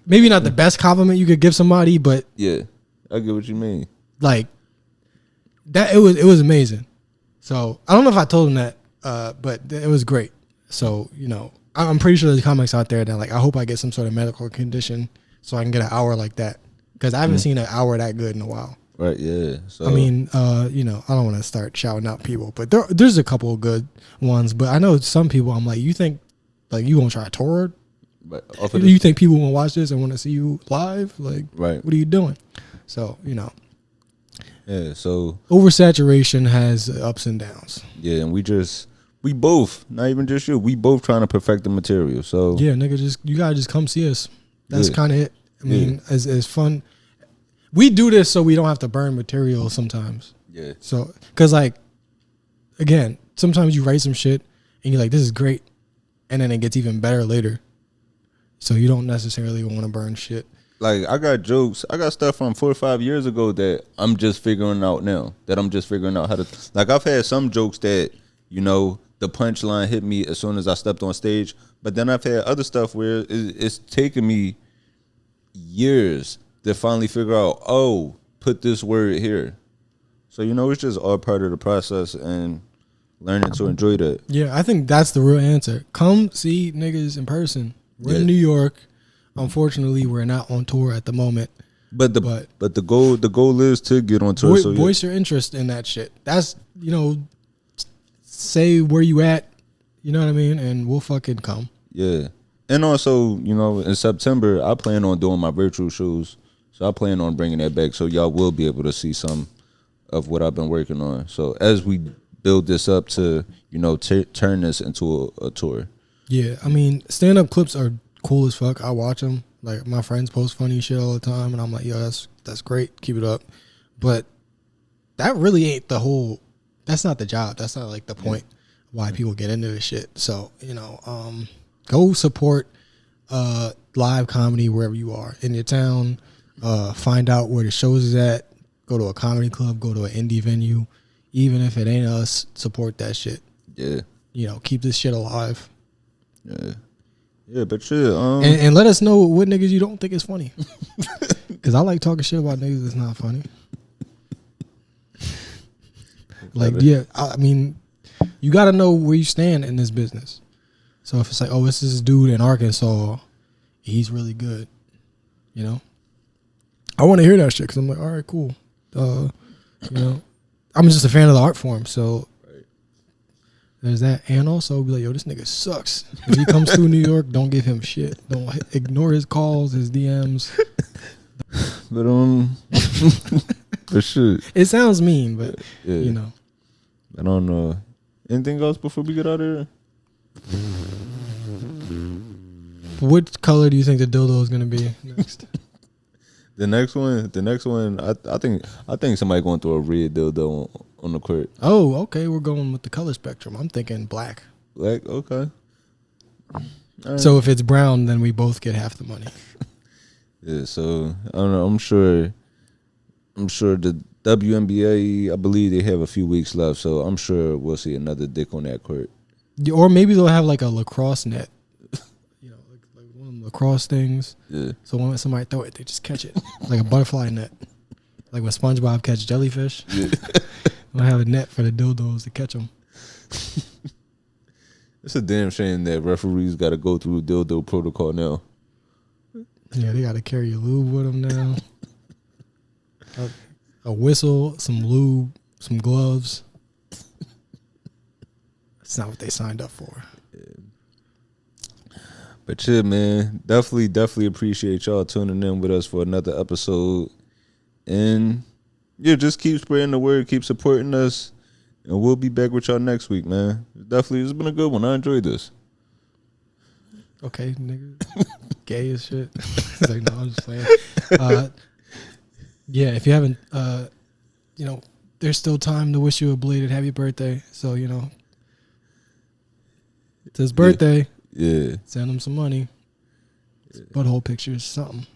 maybe not the best compliment you could give somebody, but. Yeah, I get what you mean. Like, that, it was amazing. So, I don't know if I told him that, but it was great. So, I'm pretty sure there's comics out there that like, I hope I get some sort of medical condition so I can get an hour like that, because I haven't seen an hour that good in a while. Right. Yeah. So I mean, I don't want to start shouting out people, but there's a couple of good ones. But I know some people, I'm like, you think like you gonna try a tour? But you think people want to watch this and want to see you live? Like, right? What are you doing? So Yeah. So oversaturation has ups and downs. Yeah, and we both, not even just you, we both trying to perfect the material. So yeah, nigga, you gotta just come see us. That's kind of it. I mean, as fun. We do this so we don't have to burn material sometimes. Yeah. So, because like, again, sometimes you write some shit and you're like, this is great, and then it gets even better later. So you don't necessarily want to burn shit. Like, I got jokes, I got stuff from 4 or 5 years ago that I'm just figuring out now. That I'm just figuring out how to. Like, I've had some jokes that the punchline hit me as soon as I stepped on stage. But then I've had other stuff where it's taken me years to finally figure out, put this word here. So, it's just all part of the process and learning to enjoy that. Yeah, I think that's the real answer. Come see niggas in person. We're in New York. Unfortunately, we're not on tour at the moment. But the goal is to get on tour. Voice your interest in that shit. That's, say where you at, you know what I mean? And we'll fucking come. Yeah. And also, in September, I plan on doing my virtual shows. So I plan on bringing that back so y'all will be able to see some of what I've been working on. So as we build this up to, turn this into a tour. Yeah. I mean, stand-up clips are cool as fuck. I watch them. Like, my friends post funny shit all the time. And I'm like, yo, that's great. Keep it up. But that really ain't that's not the job. That's not like the point why people get into this shit. So, go support live comedy wherever you are in your town. Find out where the shows is at. Go to a comedy club. Go to an indie venue. Even if it ain't us, support that shit. Yeah. Keep this shit alive. Yeah. Yeah, but shit. And let us know what niggas you don't think is funny. Because I like talking shit about niggas that's not funny. Like, yeah, I mean, you got to know where you stand in this business. So if it's like, this is this dude in Arkansas, he's really good, I want to hear that shit because I'm like, all right, cool. I'm just a fan of the art form, so there's that. And also be like, yo, this nigga sucks. If he comes through New York, don't give him shit. Don't ignore his calls, his DMs. But for sure. It sounds mean, but I don't know. Anything else before we get out of here? What color do you think the dildo is gonna be next? The next one. I think somebody going through a red dildo on the court. Oh, okay. We're going with the color spectrum. I'm thinking black. Black, okay. Right. So if it's brown, then we both get half the money. Yeah. So I don't know. I'm sure the WNBA, I believe they have a few weeks left, so I'm sure we'll see another dick on that court. Or maybe they'll have like a lacrosse net, like one of them lacrosse things. Yeah. So when somebody throw it, they just catch it like a butterfly net. Like when SpongeBob catch jellyfish. Yeah. I have a net for the dildos to catch them. It's a damn shame that referees got to go through dildo protocol now. Yeah, they got to carry a lube with them now. A whistle, some lube, some gloves. That's not what they signed up for. Yeah. But yeah, man, definitely appreciate y'all tuning in with us for another episode. And yeah, just keep spreading the word, keep supporting us, and we'll be back with y'all next week, man. It's been a good one. I enjoyed this. Okay, nigga. Gay as shit. It's like, no, I'm just playing. Yeah, if you haven't, there's still time to wish you a belated happy birthday. So, it's his birthday. Yeah. Send him some money. Butthole pictures, something.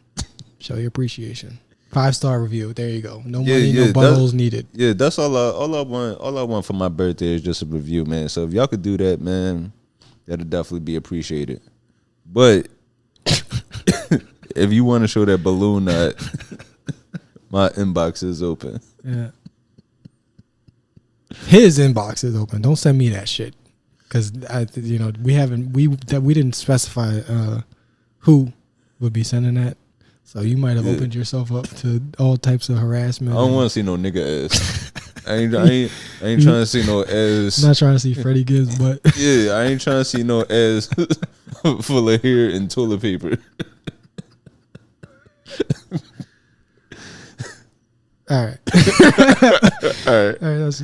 Show your appreciation. 5-star review. There you go. No money, no buttholes needed. Yeah, that's all I want. All I want for my birthday is just a review, man. So if y'all could do that, man, that'd definitely be appreciated. But if you want to show that balloon nut, my inbox is open. Yeah. His inbox is open. Don't send me that shit. Because we didn't specify who would be sending that. So you might have opened yourself up to all types of harassment. I don't want to see no nigga ass. I ain't trying to see no ass. I'm not trying to see Freddie Gibbs, but yeah, I ain't trying to see no ass full of hair and toilet paper. All right. All right. That's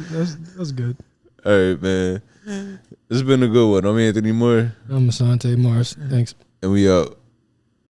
good. All right, man. This has been a good one. I'm Anthony Moore. I'm Asante Mars. Thanks. And we out.